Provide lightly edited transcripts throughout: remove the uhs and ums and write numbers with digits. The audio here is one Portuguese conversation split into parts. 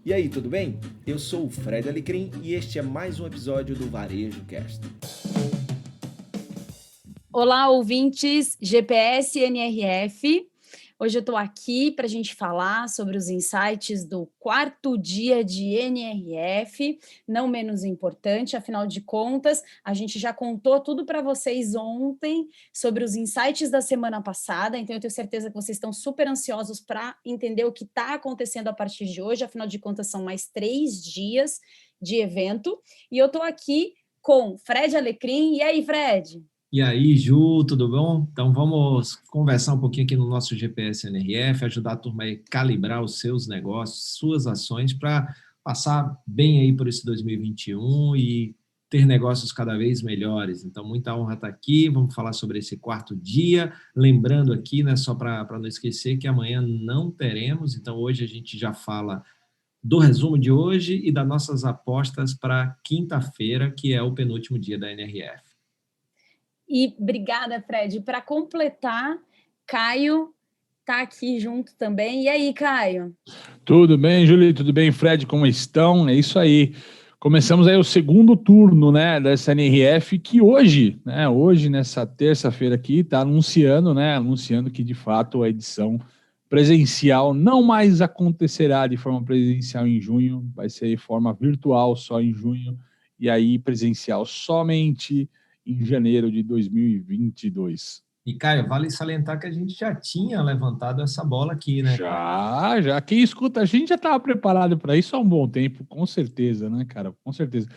E aí, tudo bem? Eu sou o Fred Alecrim e este é mais um episódio do Varejo Cast. Olá, ouvintes GPS NRF. Hoje eu estou aqui para a gente falar sobre os insights do quarto dia de NRF, não menos importante, afinal de contas, a gente já contou tudo para vocês ontem sobre os insights da semana passada, então eu tenho certeza que vocês estão super ansiosos para entender o que está acontecendo a partir de hoje, afinal de contas são mais 3 dias de evento, e eu estou aqui com Fred Alecrim. E aí, Fred? E aí, Ju, tudo bom? Então vamos conversar um pouquinho aqui no nosso GPS NRF, ajudar a turma a calibrar os seus negócios, suas ações, para passar bem aí por esse 2021 e ter negócios cada vez melhores. Então, muita honra estar aqui, vamos falar sobre esse quarto dia. Lembrando aqui, né, só para não esquecer que amanhã não teremos, então hoje a gente já fala do resumo de hoje e das nossas apostas para quinta-feira, que é o penúltimo dia da NRF. E obrigada, Fred. Para completar, Caio está aqui junto também. E aí, Caio? Tudo bem, Júlio? Tudo bem, Fred? Como estão? É isso aí. Começamos aí o segundo turno, né, dessa NRF, que hoje, nessa terça-feira aqui, está anunciando que, de fato, a edição presencial não mais acontecerá de forma presencial em junho, vai ser de forma virtual só em junho, e aí presencial somente em janeiro de 2022. E, Caio, vale salientar que a gente já tinha levantado essa bola aqui, né? Já. Quem escuta, a gente já estava preparado para isso há um bom tempo, com certeza, né, cara? Com certeza.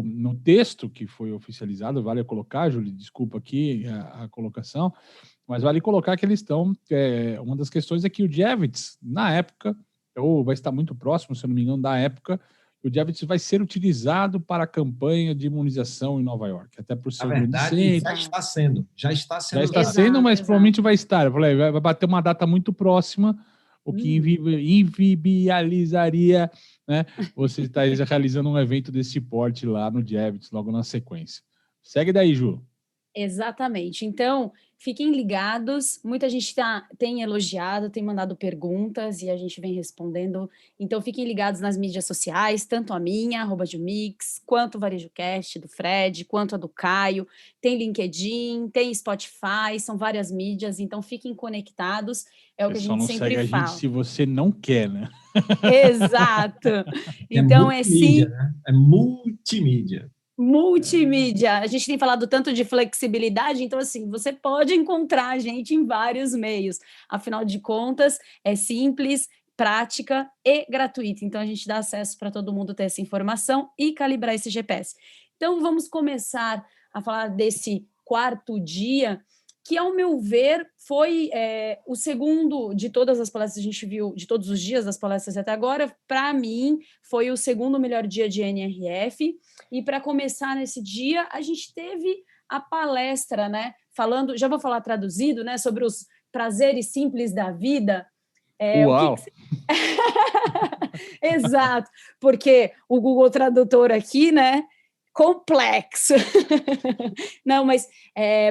No texto que foi oficializado, vale colocar, Júlio, desculpa aqui a colocação, mas vale colocar que eles estão... uma das questões é que o Javits, na época, ou vai estar muito próximo, se eu não me engano, da época, o Javits vai ser utilizado para a campanha de imunização em Nova York, até por ser... Na verdade, já está sendo. Já está sendo, mas provavelmente vai estar. Eu falei, vai bater uma data muito próxima, o que inviabilizaria, né, você estar realizando um evento desse porte lá no Javits, logo na sequência. Segue daí, Ju. Exatamente. Então, fiquem ligados. Muita gente tem elogiado, tem mandado perguntas e a gente vem respondendo. Então, fiquem ligados nas mídias sociais, tanto a minha, @Jumix, quanto o VarejoCast do Fred, quanto a do Caio. Tem LinkedIn, tem Spotify, são várias mídias, então fiquem conectados. É o que a gente sempre fala. Só não segue a gente se você não quer, né? Exato. Então, é multimídia, né? É multimídia. Multimídia. A gente tem falado tanto de flexibilidade, então, assim, você pode encontrar a gente em vários meios. Afinal de contas, é simples, prática e gratuita. Então, a gente dá acesso para todo mundo ter essa informação e calibrar esse GPS. Então, vamos começar a falar desse quarto dia, que, ao meu ver, foi o segundo de todas as palestras que a gente viu, de todos os dias das palestras até agora, para mim, foi o segundo melhor dia de NRF. E para começar nesse dia, a gente teve a palestra, né? Falando, já vou falar traduzido, né? Sobre os prazeres simples da vida. Uau! Exato, porque o Google Tradutor aqui, né? Complexo. Não, mas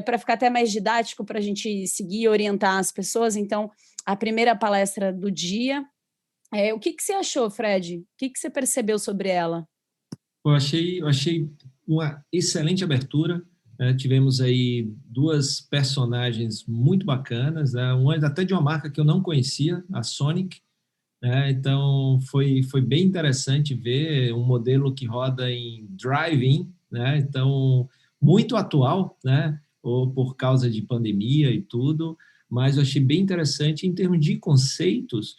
para ficar até mais didático, para a gente seguir e orientar as pessoas, então, a primeira palestra do dia, o que você achou, Fred? O que você percebeu sobre ela? Eu achei uma excelente abertura. Tivemos aí duas personagens muito bacanas, né? Uma até de uma marca que eu não conhecia, a Sonic. Então, foi bem interessante ver um modelo que roda em drive-in, né? Então, muito atual, né? Ou por causa de pandemia e tudo, mas eu achei bem interessante em termos de conceitos.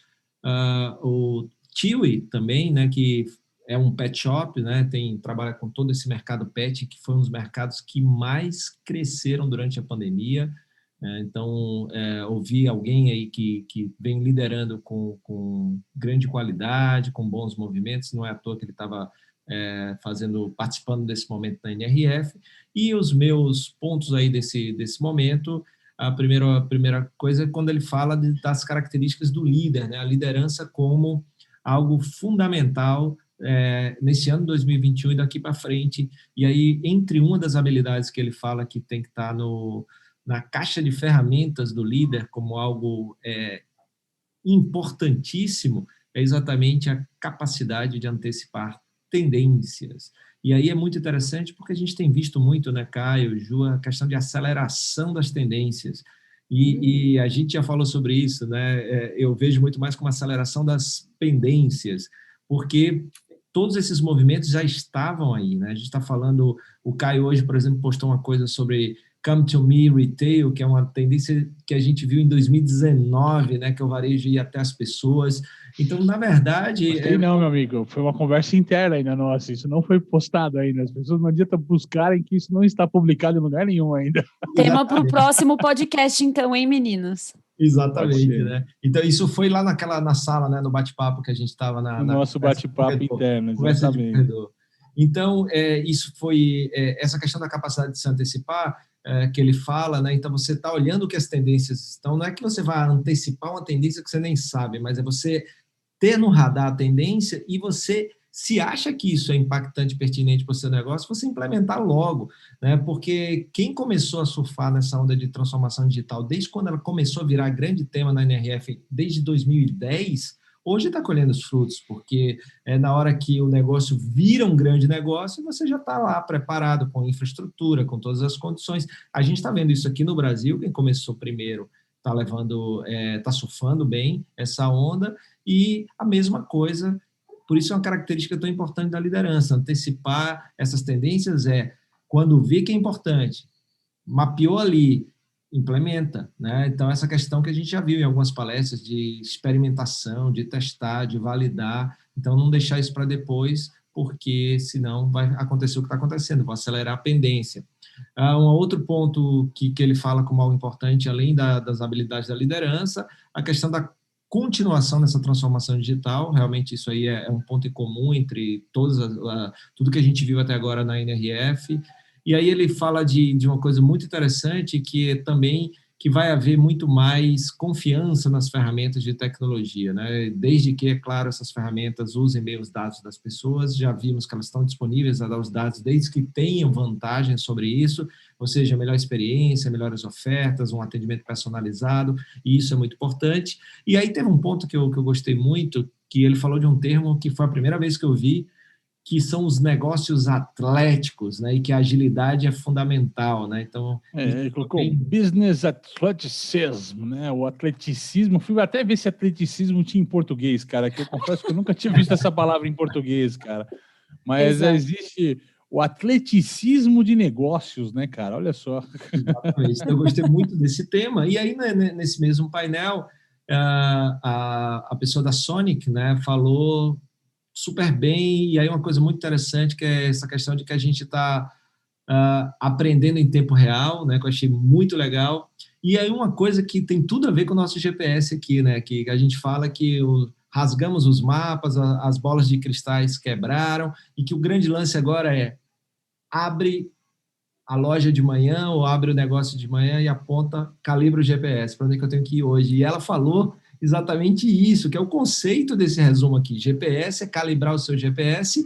O Chewy também, né? Que é um pet shop, né? Trabalha com todo esse mercado pet, que foi um dos mercados que mais cresceram durante a pandemia. Então, ouvir alguém aí que vem liderando com grande qualidade, com bons movimentos, não é à toa que ele estava participando desse momento da NRF. E os meus pontos aí desse momento, a primeira coisa é quando ele fala das características do líder, né? A liderança como algo fundamental nesse ano 2021 e daqui para frente. E aí, entre uma das habilidades que ele fala que tem que estar na caixa de ferramentas do líder como algo importantíssimo, é exatamente a capacidade de antecipar tendências. E aí é muito interessante porque a gente tem visto muito, né, Caio, Ju, a questão de aceleração das tendências. E a gente já falou sobre isso, né? Eu vejo muito mais como aceleração das pendências, porque todos esses movimentos já estavam aí, né? A gente está falando, o Caio hoje, por exemplo, postou uma coisa sobre Come to Me Retail, que é uma tendência que a gente viu em 2019, né? Que é o varejo ir até as pessoas. Então, na verdade... Gostei não, meu amigo. Foi uma conversa interna ainda nossa. Isso não foi postado ainda. As pessoas não adianta buscarem que isso não está publicado em lugar nenhum ainda. Tema para o próximo podcast, então, hein, meninos? Exatamente, né? Então, isso foi lá na sala, né? No bate-papo que a gente estava no nosso bate-papo interno, exatamente. Então, isso foi essa questão da capacidade de se antecipar, que ele fala, né? Então, você está olhando o que as tendências estão, não é que você vai antecipar uma tendência que você nem sabe, mas é você ter no radar a tendência e você, se acha que isso é impactante, pertinente para o seu negócio, você implementar logo, né? Porque quem começou a surfar nessa onda de transformação digital, desde quando ela começou a virar grande tema na NRF, desde 2010, hoje está colhendo os frutos, porque na hora que o negócio vira um grande negócio, você já está lá preparado com infraestrutura, com todas as condições. A gente está vendo isso aqui no Brasil, quem começou primeiro está levando, está surfando bem essa onda, e a mesma coisa. Por isso é uma característica tão importante da liderança, antecipar essas tendências quando vê que é importante, mapeou ali, implementa, né? Então, essa questão que a gente já viu em algumas palestras de experimentação, de testar, de validar, então não deixar isso para depois, porque senão vai acontecer o que está acontecendo, vai acelerar a pendência. Um outro ponto que ele fala como algo importante, além das habilidades da liderança, a questão da continuação dessa transformação digital. Realmente isso aí é um ponto em comum entre tudo que a gente viu até agora na NRF. E aí ele fala de uma coisa muito interessante, que é também que vai haver muito mais confiança nas ferramentas de tecnologia, né? Desde que, é claro, essas ferramentas usem bem os dados das pessoas, já vimos que elas estão disponíveis a dar os dados, desde que tenham vantagem sobre isso, ou seja, melhor experiência, melhores ofertas, um atendimento personalizado, e isso é muito importante. E aí teve um ponto que eu gostei muito, que ele falou de um termo que foi a primeira vez que eu vi, que são os negócios atléticos, né? E que a agilidade é fundamental, né? Então, ele colocou business athleticism, né? O atleticismo. Fui até ver se atleticismo tinha em português, cara, que eu confesso que eu nunca tinha visto essa palavra em português, cara. Mas existe o atleticismo de negócios, né, cara? Olha só. Exatamente. Eu gostei muito desse tema. E aí, né, nesse mesmo painel, a pessoa da Sonic, né, falou super bem, e aí uma coisa muito interessante, que é essa questão de que a gente está aprendendo em tempo real, né, que eu achei muito legal. E aí uma coisa que tem tudo a ver com o nosso GPS aqui, né, que a gente fala que rasgamos os mapas, as bolas de cristais quebraram, e que o grande lance agora abre a loja de manhã ou abre o negócio de manhã e aponta, calibra o GPS, para onde é que eu tenho que ir hoje. E ela falou exatamente isso, que é o conceito desse resumo aqui. GPS é calibrar o seu GPS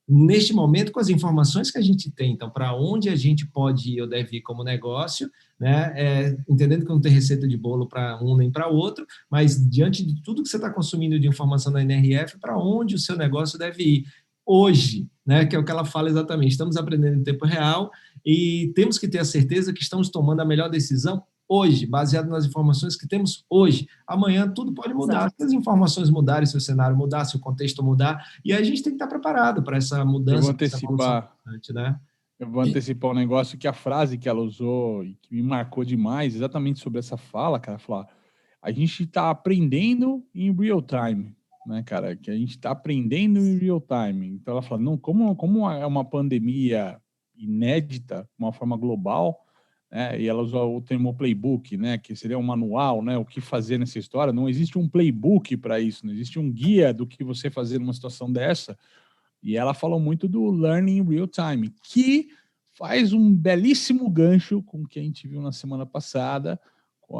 neste momento com as informações que a gente tem. Então, para onde a gente pode ir ou deve ir como negócio, né? Entendendo que não tem receita de bolo para um nem para outro, mas diante de tudo que você está consumindo de informação na NRF, para onde o seu negócio deve ir hoje, né? Que é o que ela fala exatamente. Estamos aprendendo em tempo real e temos que ter a certeza que estamos tomando a melhor decisão hoje, baseado nas informações que temos hoje. Amanhã tudo pode mudar. Se as informações mudarem, se o cenário mudar, se o contexto mudar, e aí a gente tem que estar preparado para essa mudança. Eu vou antecipar um negócio que a frase que ela usou e que me marcou demais, exatamente sobre essa fala, cara, falar, a gente está aprendendo em real time, né, cara, que a gente está aprendendo em real time. Então ela fala, não, como é uma pandemia inédita, de uma forma global, né, e ela usa o termo playbook, né, que seria um manual, né, o que fazer nessa história. Não existe um playbook para isso, não existe um guia do que você fazer numa situação dessa. E ela falou muito do learning in real time, que faz um belíssimo gancho com o que a gente viu na semana passada.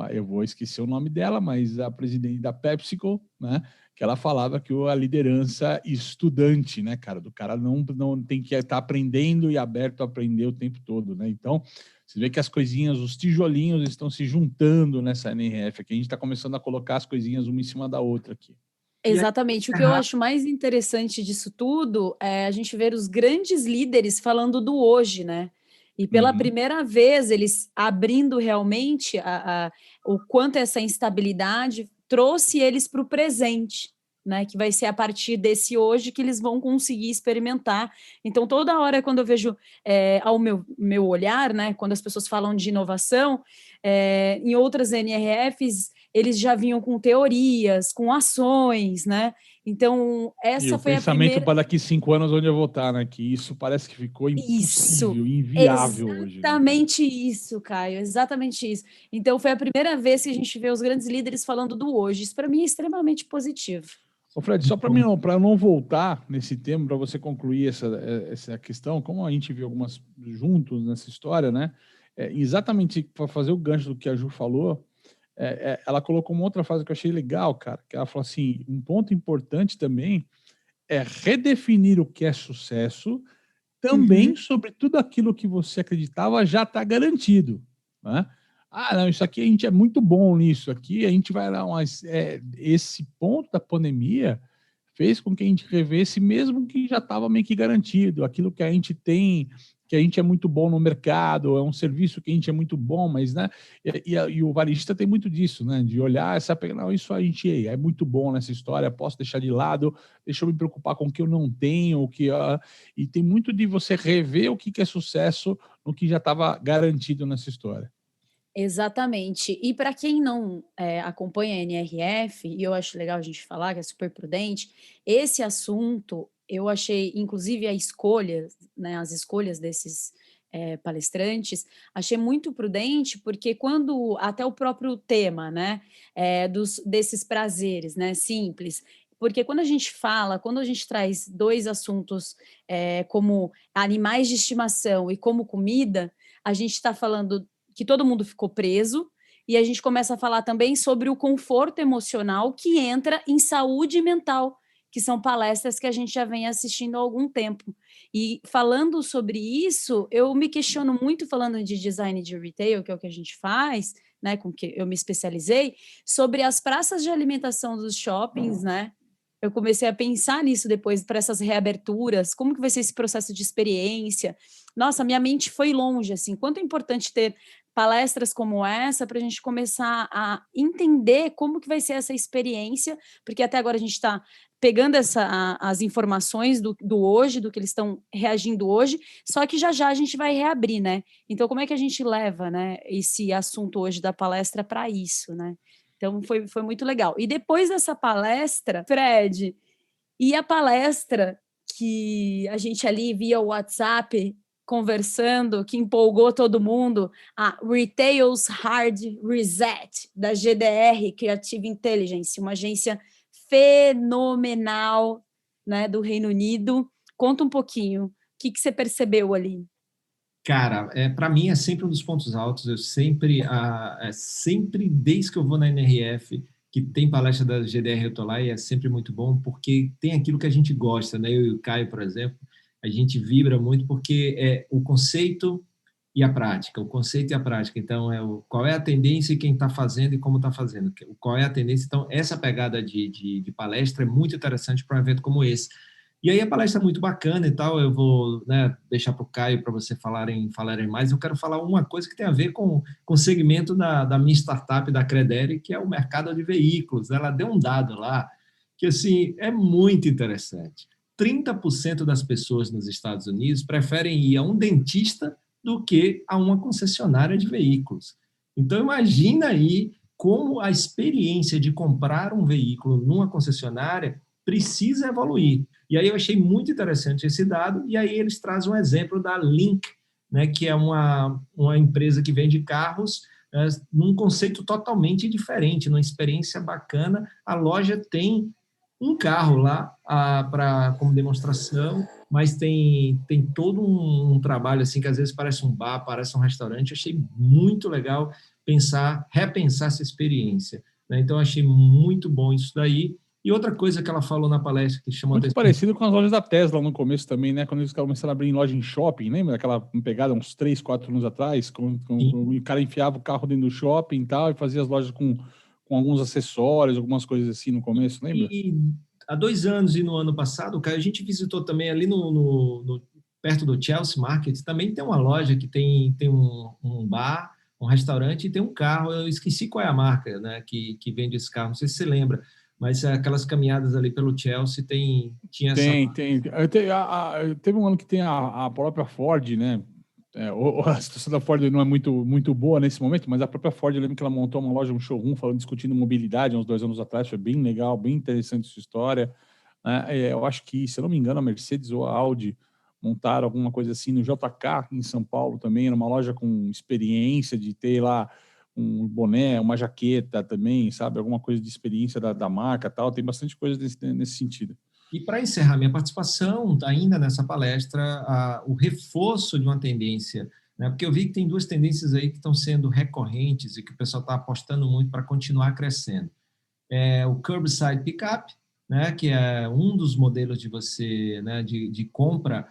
Eu vou esquecer o nome dela, mas a presidente da PepsiCo, né, que ela falava que a liderança estudante, né, cara, do cara não tem que estar aprendendo e aberto a aprender o tempo todo, né? Então, você vê que as coisinhas, os tijolinhos estão se juntando nessa NRF aqui. A gente está começando a colocar as coisinhas uma em cima da outra aqui. Exatamente. O que eu acho mais interessante disso tudo é a gente ver os grandes líderes falando do hoje, né? E pela primeira vez, eles abrindo realmente o quanto essa instabilidade trouxe eles para o presente, né? Que vai ser a partir desse hoje que eles vão conseguir experimentar. Então, toda hora, quando eu vejo ao meu olhar, né? Quando as pessoas falam de inovação, em outras NRFs, eles já vinham com teorias, com ações, né? Então, essa foi a primeira... pensamento para daqui 5 anos onde eu vou estar, né? Que isso parece que ficou impossível, inviável hoje. Exatamente isso, Caio, exatamente isso. Então, foi a primeira vez que a gente vê os grandes líderes falando do hoje. Isso, para mim, é extremamente positivo. Ô Fred, só para não voltar nesse tema, para você concluir essa questão, como a gente viu algumas juntos nessa história, né? Exatamente para fazer o gancho do que a Ju falou, ela colocou uma outra frase que eu achei legal, cara, que ela falou assim, um ponto importante também é redefinir o que é sucesso também sobre tudo aquilo que você acreditava já está garantido, né? Ah, não, isso aqui a gente é muito bom nisso aqui, a gente vai lá, mas esse ponto da pandemia fez com que a gente revesse mesmo que já estava meio que garantido, aquilo que a gente tem, que a gente é muito bom no mercado, é um serviço que a gente é muito bom, mas, né, e o varejista tem muito disso, né, de olhar essa, não, isso a gente é muito bom nessa história, posso deixar de lado, deixa eu me preocupar com o que eu não tenho, e tem muito de você rever o que é sucesso no que já estava garantido nessa história. Exatamente. E para quem não acompanha a NRF, e eu acho legal a gente falar, que é super prudente, esse assunto eu achei, inclusive a escolha, né, as escolhas desses palestrantes, achei muito prudente, porque quando, até o próprio tema, né, desses prazeres, né, simples, porque quando a gente fala, quando a gente traz dois assuntos como animais de estimação e como comida, a gente está falando que todo mundo ficou preso, e a gente começa a falar também sobre o conforto emocional que entra em saúde mental, que são palestras que a gente já vem assistindo há algum tempo. E falando sobre isso, eu me questiono muito, falando de design de retail, que é o que a gente faz, né, com que eu me especializei, sobre as praças de alimentação dos shoppings, né? Eu comecei a pensar nisso depois, para essas reaberturas, como que vai ser esse processo de experiência. Nossa, minha mente foi longe, assim, quanto é importante ter palestras como essa para a gente começar a entender como que vai ser essa experiência, porque até agora a gente está pegando as informações do hoje, do que eles estão reagindo hoje, só que já a gente vai reabrir, né? Então, como é que a gente leva, né, esse assunto hoje da palestra para isso, né? Então, foi muito legal. E depois dessa palestra, Fred, e a palestra que a gente ali via o WhatsApp conversando, que empolgou todo mundo, a Retail's Hard Reset, da GDR Creative Intelligence, uma agência fenomenal, né, do Reino Unido. Conta um pouquinho, o que você percebeu ali? Cara, para mim é sempre um dos pontos altos. Eu sempre, desde que eu vou na NRF, que tem palestra da GDR, eu tô lá e é sempre muito bom, porque tem aquilo que a gente gosta, né? Eu e o Caio, por exemplo, a gente vibra muito porque é o conceito e a prática, o conceito e a prática. Então, qual é a tendência e quem está fazendo e como está fazendo, qual é a tendência. Então, essa pegada de palestra é muito interessante para um evento como esse. E aí a palestra é muito bacana e tal, eu vou, né, deixar para o Caio para você falarem mais. Eu quero falar uma coisa que tem a ver com o segmento da minha startup, da Credere, que é o mercado de veículos. Ela deu um dado lá que, assim, é muito interessante. 30% das pessoas nos Estados Unidos preferem ir a um dentista do que a uma concessionária de veículos. Então, imagina aí como a experiência de comprar um veículo numa concessionária precisa evoluir. E aí eu achei muito interessante esse dado, e aí eles trazem um exemplo da Link, né, que é uma empresa que vende carros num conceito totalmente diferente, numa experiência bacana. A loja tem um carro lá como demonstração, mas tem todo um trabalho assim que às vezes parece um bar, parece um restaurante. Eu achei muito legal repensar essa experiência, né? Então, eu achei muito bom isso daí. E outra coisa que ela falou na palestra que chamou muito parecido com as lojas da Tesla no começo também, né? Quando eles começaram a abrir loja em shopping, lembra daquela pegada uns 3, 4 anos atrás? O cara enfiava o carro dentro do shopping e tal, e fazia as lojas com com alguns acessórios, algumas coisas assim no começo, lembra? E há 2 anos e no ano passado, cara, a gente visitou também ali perto do Chelsea Market, também tem uma loja que tem um bar, um restaurante e tem um carro, eu esqueci qual é a marca, né, que vende esse carro, não sei se você lembra, mas aquelas caminhadas ali pelo Chelsea tinha essa... Teve um ano que tem a própria Ford, né? A situação da Ford não é muito boa nesse momento, mas a própria Ford, eu lembro que ela montou uma loja, um showroom, discutindo mobilidade há uns 2 anos atrás, foi bem legal, bem interessante essa história. Né? Eu acho que, se eu não me engano, a Mercedes ou a Audi montaram alguma coisa assim no JK, em São Paulo também, era uma loja com experiência de ter lá um boné, uma jaqueta também, sabe? Alguma coisa de experiência da marca tal, tem bastante coisa nesse sentido. E para encerrar minha participação, ainda nessa palestra, o reforço de uma tendência, né? Porque eu vi que tem 2 tendências aí que estão sendo recorrentes e que o pessoal está apostando muito para continuar crescendo. O curbside pickup, né? Que é um dos modelos de você, né? de compra,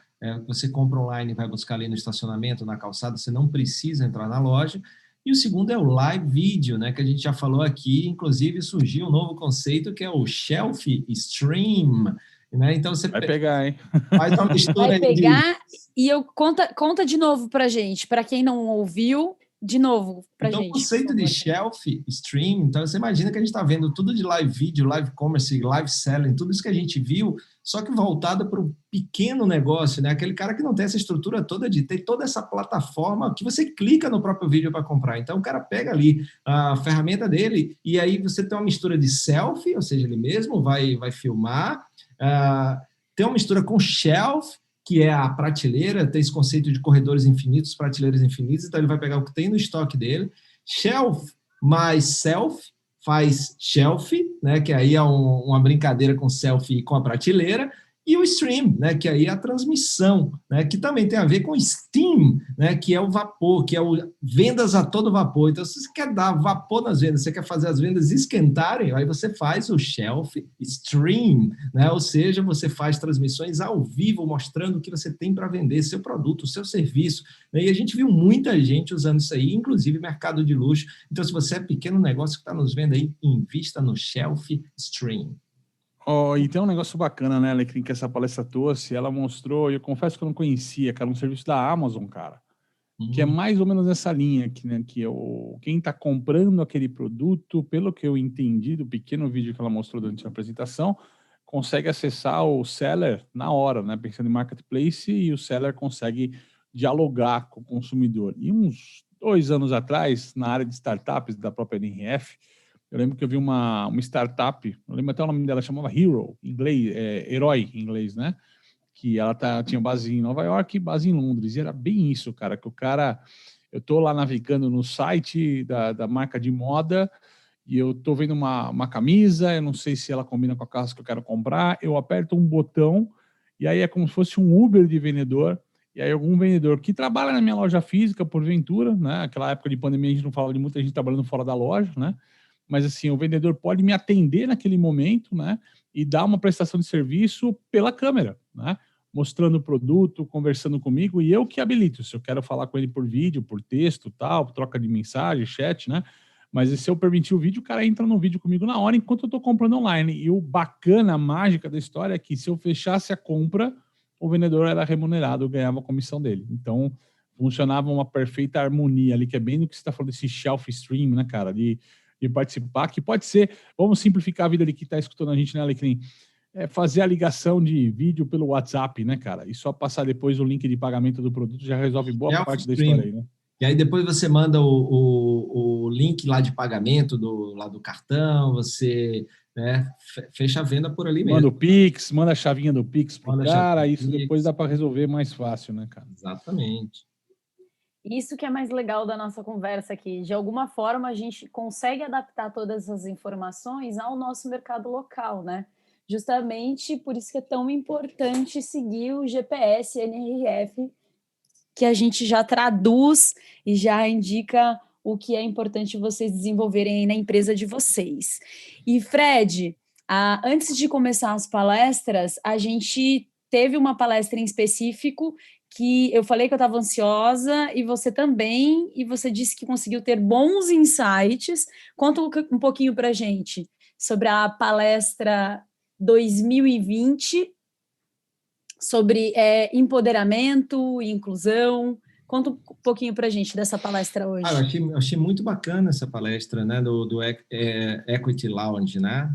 você compra online e vai buscar ali no estacionamento, na calçada, você não precisa entrar na loja. E o segundo é o live video, né, que a gente já falou aqui, inclusive surgiu um novo conceito que é o shelf stream, né? Então você vai pegar, hein? Faz uma mistura vai pegar de... e conta de novo para gente, para quem não ouviu, de novo para gente. Então, o conceito de shelf stream, então você imagina que a gente está vendo tudo de live video, live commerce, live selling, tudo isso que a gente viu, só que voltado para o pequeno negócio, né? Aquele cara que não tem essa estrutura toda de ter toda essa plataforma que você clica no próprio vídeo para comprar. Então, o cara pega ali a ferramenta dele e aí você tem uma mistura de selfie, ou seja, ele mesmo vai filmar, tem uma mistura com shelf, que é a prateleira, tem esse conceito de corredores infinitos, prateleiras infinitas, então ele vai pegar o que tem no estoque dele, shelf mais self, faz shelf, né, que aí é uma brincadeira com selfie e com a prateleira, e o stream, né, que aí é a transmissão, né, que também tem a ver com steam, né, que é o vapor, que é vendas a todo vapor. Então, se você quer dar vapor nas vendas, você quer fazer as vendas esquentarem, aí você faz o shelf stream, né, ou seja, você faz transmissões ao vivo, mostrando o que você tem para vender, seu produto, seu serviço, né, e a gente viu muita gente usando isso aí, inclusive mercado de luxo. Então, se você é pequeno negócio que está nos vendo aí, invista no shelf stream. E tem um negócio bacana, né, Alecrim, que essa palestra trouxe, ela mostrou, e eu confesso que eu não conhecia, cara, um serviço da Amazon, cara, que é mais ou menos nessa linha, né, quem está comprando aquele produto, pelo que eu entendi do pequeno vídeo que ela mostrou durante a apresentação, consegue acessar o seller na hora, né, pensando em marketplace, e o seller consegue dialogar com o consumidor. E uns 2 anos atrás, na área de startups da própria NRF, eu lembro que eu vi uma startup, eu lembro até o nome dela, chamava Hero, em inglês, herói em inglês, né? Que ela tinha base em Nova York e base em Londres. E era bem isso, cara, que o cara... Eu tô lá navegando no site da marca de moda e eu tô vendo uma camisa, eu não sei se ela combina com a calça que eu quero comprar, eu aperto um botão e aí é como se fosse um Uber de vendedor. E aí algum vendedor que trabalha na minha loja física, porventura, né? Aquela época de pandemia a gente não fala de muita gente trabalhando fora da loja, né? Mas assim, o vendedor pode me atender naquele momento, né, e dar uma prestação de serviço pela câmera, né, mostrando o produto, conversando comigo, e eu que habilito, se eu quero falar com ele por vídeo, por texto, tal, troca de mensagem, chat, né, mas se eu permitir o vídeo, o cara entra no vídeo comigo na hora, enquanto eu estou comprando online, e o bacana, a mágica da história é que se eu fechasse a compra, o vendedor era remunerado, eu ganhava a comissão dele, então funcionava uma perfeita harmonia ali, que é bem do que você está falando, desse shelf stream, né, cara, de participar, que pode ser, vamos simplificar a vida de quem está escutando a gente, né, Alecrim? Fazer a ligação de vídeo pelo WhatsApp, né, cara? E só passar depois o link de pagamento do produto já resolve boa parte da história aí, né? E aí depois você manda o link lá de pagamento lá do cartão, você, né, fecha a venda por ali mesmo. Manda o Pix, manda a chavinha do Pix pro cara, isso depois dá para resolver mais fácil, né, cara? Exatamente. Isso que é mais legal da nossa conversa aqui. De alguma forma, a gente consegue adaptar todas as informações ao nosso mercado local, né? Justamente por isso que é tão importante seguir o GPS NRF, que a gente já traduz e já indica o que é importante vocês desenvolverem aí na empresa de vocês. E, Fred, antes de começar as palestras, a gente teve uma palestra em específico que eu falei que eu estava ansiosa e você também, e você disse que conseguiu ter bons insights. Conta um pouquinho para a gente sobre a palestra 2020, sobre empoderamento e inclusão. Conta um pouquinho para a gente dessa palestra hoje. Eu achei muito bacana essa palestra, né, do Equity Lounge, né?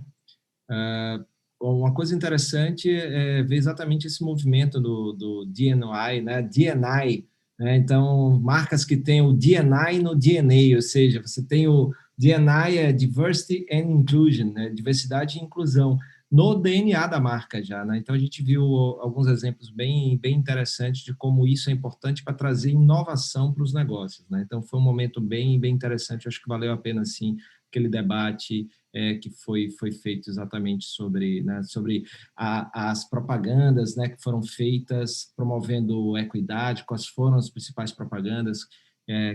Uma coisa interessante é ver exatamente esse movimento do D&I, né? D&I, né? Então, marcas que têm o D&I no DNA, ou seja, você tem o D&I, é Diversity and Inclusion, né? Diversidade e inclusão, no DNA da marca já, né? Então, a gente viu alguns exemplos bem interessantes de como isso é importante para trazer inovação para os negócios, né? Então, foi um momento bem interessante, eu acho que valeu a pena, sim, aquele debate que foi feito exatamente sobre, né, sobre as propagandas, né, que foram feitas promovendo equidade, quais foram as principais propagandas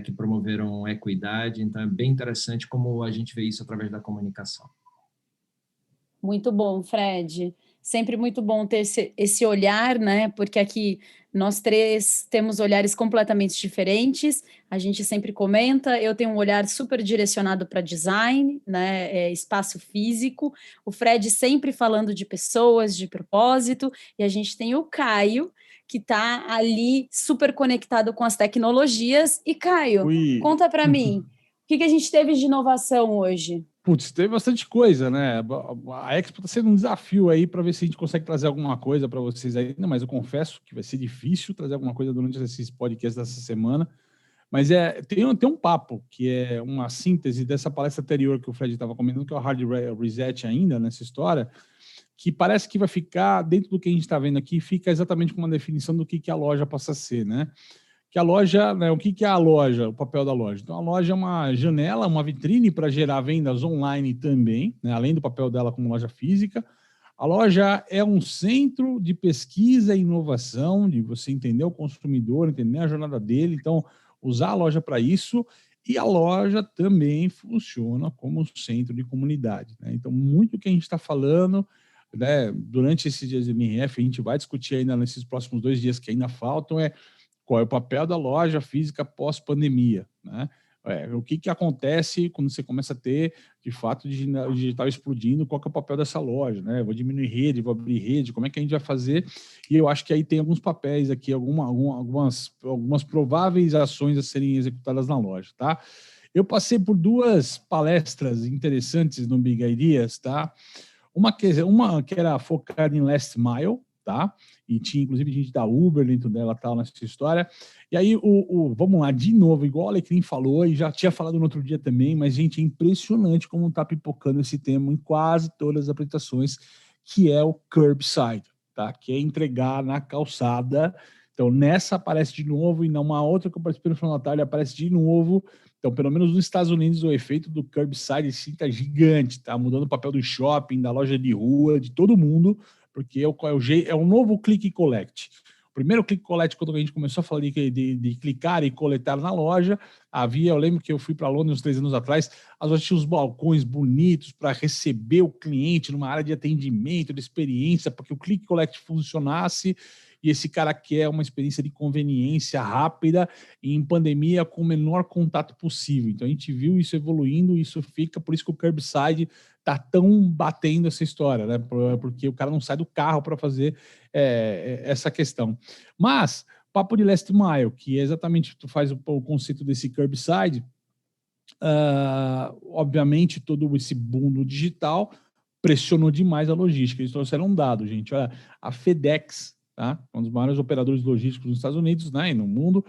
que promoveram equidade. Então, é bem interessante como a gente vê isso através da comunicação. Muito bom, Fred. Sempre muito bom ter esse olhar, né? Porque aqui nós três temos olhares completamente diferentes. A gente sempre comenta. Eu tenho um olhar super direcionado para design, né? Espaço físico. O Fred sempre falando de pessoas, de propósito. E a gente tem o Caio, que está ali super conectado com as tecnologias. E Caio, conta para mim, o que a gente teve de inovação hoje? Putz, teve bastante coisa, né? A Expo está sendo um desafio aí para ver se a gente consegue trazer alguma coisa para vocês ainda, mas eu confesso que vai ser difícil trazer alguma coisa durante esses podcasts dessa semana. Mas tem um papo, que é uma síntese dessa palestra anterior que o Fred estava comentando, que é o Hard Reset ainda nessa história, que parece que vai ficar, dentro do que a gente está vendo aqui, fica exatamente com uma definição do que a loja possa ser, né? Que a loja, né, o que é a loja, o papel da loja? Então, a loja é uma janela, uma vitrine para gerar vendas online também, né, além do papel dela como loja física. A loja é um centro de pesquisa e inovação, de você entender o consumidor, entender a jornada dele, então, usar a loja para isso. E a loja também funciona como centro de comunidade, né? Então, muito que a gente está falando, né, durante esses dias de MRF, a gente vai discutir ainda nesses próximos 2 dias que ainda faltam, qual é o papel da loja física pós-pandemia, né? O que acontece quando você começa a ter, de fato, o digital explodindo, qual que é o papel dessa loja, né? Vou diminuir rede, vou abrir rede, como é que a gente vai fazer? E eu acho que aí tem alguns papéis aqui, algumas prováveis ações a serem executadas na loja, tá? Eu passei por 2 palestras interessantes no Big Ideas, tá? Uma que era focada em Last Mile, tá? E tinha, inclusive, gente da Uber dentro dela, tal, nessa história. E aí, vamos lá, de novo, igual o Alecrim falou, e já tinha falado no outro dia também, mas, gente, é impressionante como tá pipocando esse tema em quase todas as apresentações, que é o curbside, tá? Que é entregar na calçada. Então, nessa aparece de novo, e numa outra que eu participei no final da tarde aparece de novo. Então, pelo menos nos Estados Unidos, o efeito do curbside sim tá gigante, tá mudando o papel do shopping, da loja de rua, de todo mundo, porque é o novo click e collect. O primeiro click collect, quando a gente começou a falar de clicar e coletar na loja, eu lembro que eu fui para Londres uns 3 anos atrás, as lojas tinham os balcões bonitos para receber o cliente numa área de atendimento, de experiência, para que o click collect funcionasse, e esse cara quer uma experiência de conveniência rápida e em pandemia com o menor contato possível. Então a gente viu isso evoluindo, isso fica, por isso que o curbside tá tão batendo essa história, né? Porque o cara não sai do carro para fazer essa questão. Mas, papo de last mile, que é exatamente, tu faz o conceito desse curbside, obviamente todo esse boom do digital pressionou demais a logística. Eles trouxeram um dado, gente. Olha, a FedEx, tá? Um dos maiores operadores logísticos nos Estados Unidos, né, e no mundo,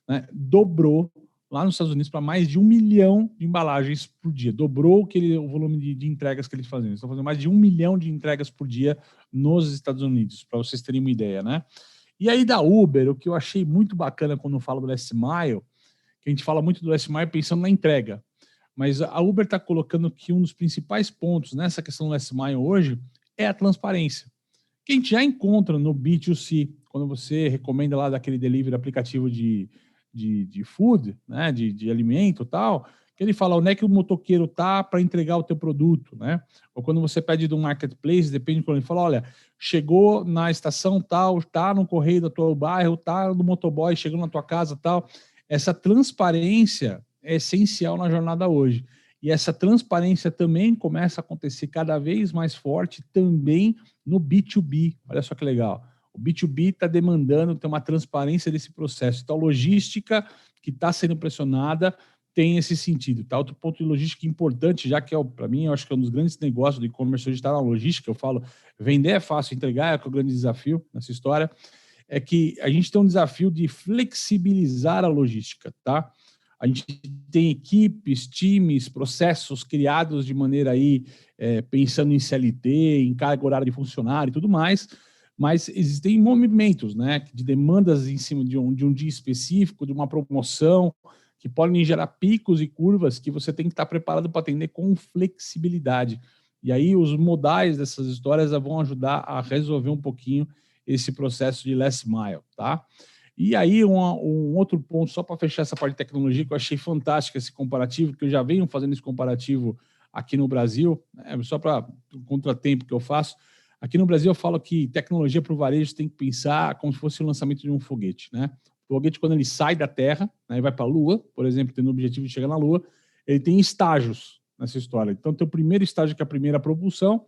né, dobrou lá nos Estados Unidos para mais de 1 milhão de embalagens por dia. Dobrou o volume de entregas que eles fazem. Eles estão fazendo mais de 1 milhão de entregas por dia nos Estados Unidos, para vocês terem uma ideia, né? E aí da Uber, o que eu achei muito bacana quando eu falo do Last Mile, que a gente fala muito do Last Mile pensando na entrega, mas a Uber está colocando que um dos principais pontos nessa questão do Last Mile hoje é a transparência, que a gente já encontra no B2C, quando você recomenda lá daquele delivery aplicativo de food, né, de alimento e tal, Ele fala onde é que o motoqueiro tá para entregar o teu produto, né? Ou quando você pede do marketplace, depende de quando ele fala, olha, chegou na estação tal, tá no correio do teu bairro, tá no motoboy, chegou na tua casa tal. Essa transparência é essencial na jornada hoje. E essa transparência também começa a acontecer cada vez mais forte também no B2B. Olha só que legal. O B2B está demandando ter uma transparência desse processo. Então, a logística que está sendo pressionada tem esse sentido. Tá? Outro ponto de logística importante, já que para mim, eu acho que é um dos grandes negócios do e-commerce hoje está na logística. Eu falo, vender é fácil, entregar é o grande desafio nessa história. É que a gente tem um desafio de flexibilizar a logística, tá? A gente tem equipes, times, processos criados de maneira aí, pensando em CLT, em carga horária de funcionário e tudo mais, mas existem movimentos, né, de demandas em cima de um dia específico, de uma promoção, que podem gerar picos e curvas que você tem que estar preparado para atender com flexibilidade. E aí os modais dessas histórias vão ajudar a resolver um pouquinho esse processo de last mile, tá? E aí um outro ponto, só para fechar essa parte de tecnologia, que eu achei fantástico esse comparativo, que eu já venho fazendo esse comparativo aqui no Brasil, né, só para o contratempo que eu faço. Aqui no Brasil eu falo que tecnologia para o varejo tem que pensar como se fosse o lançamento de um foguete, né? O foguete, quando ele sai da Terra, né, e vai para a Lua, por exemplo, tendo o objetivo de chegar na Lua, ele tem estágios nessa história. Então, tem o primeiro estágio, que é a primeira propulsão,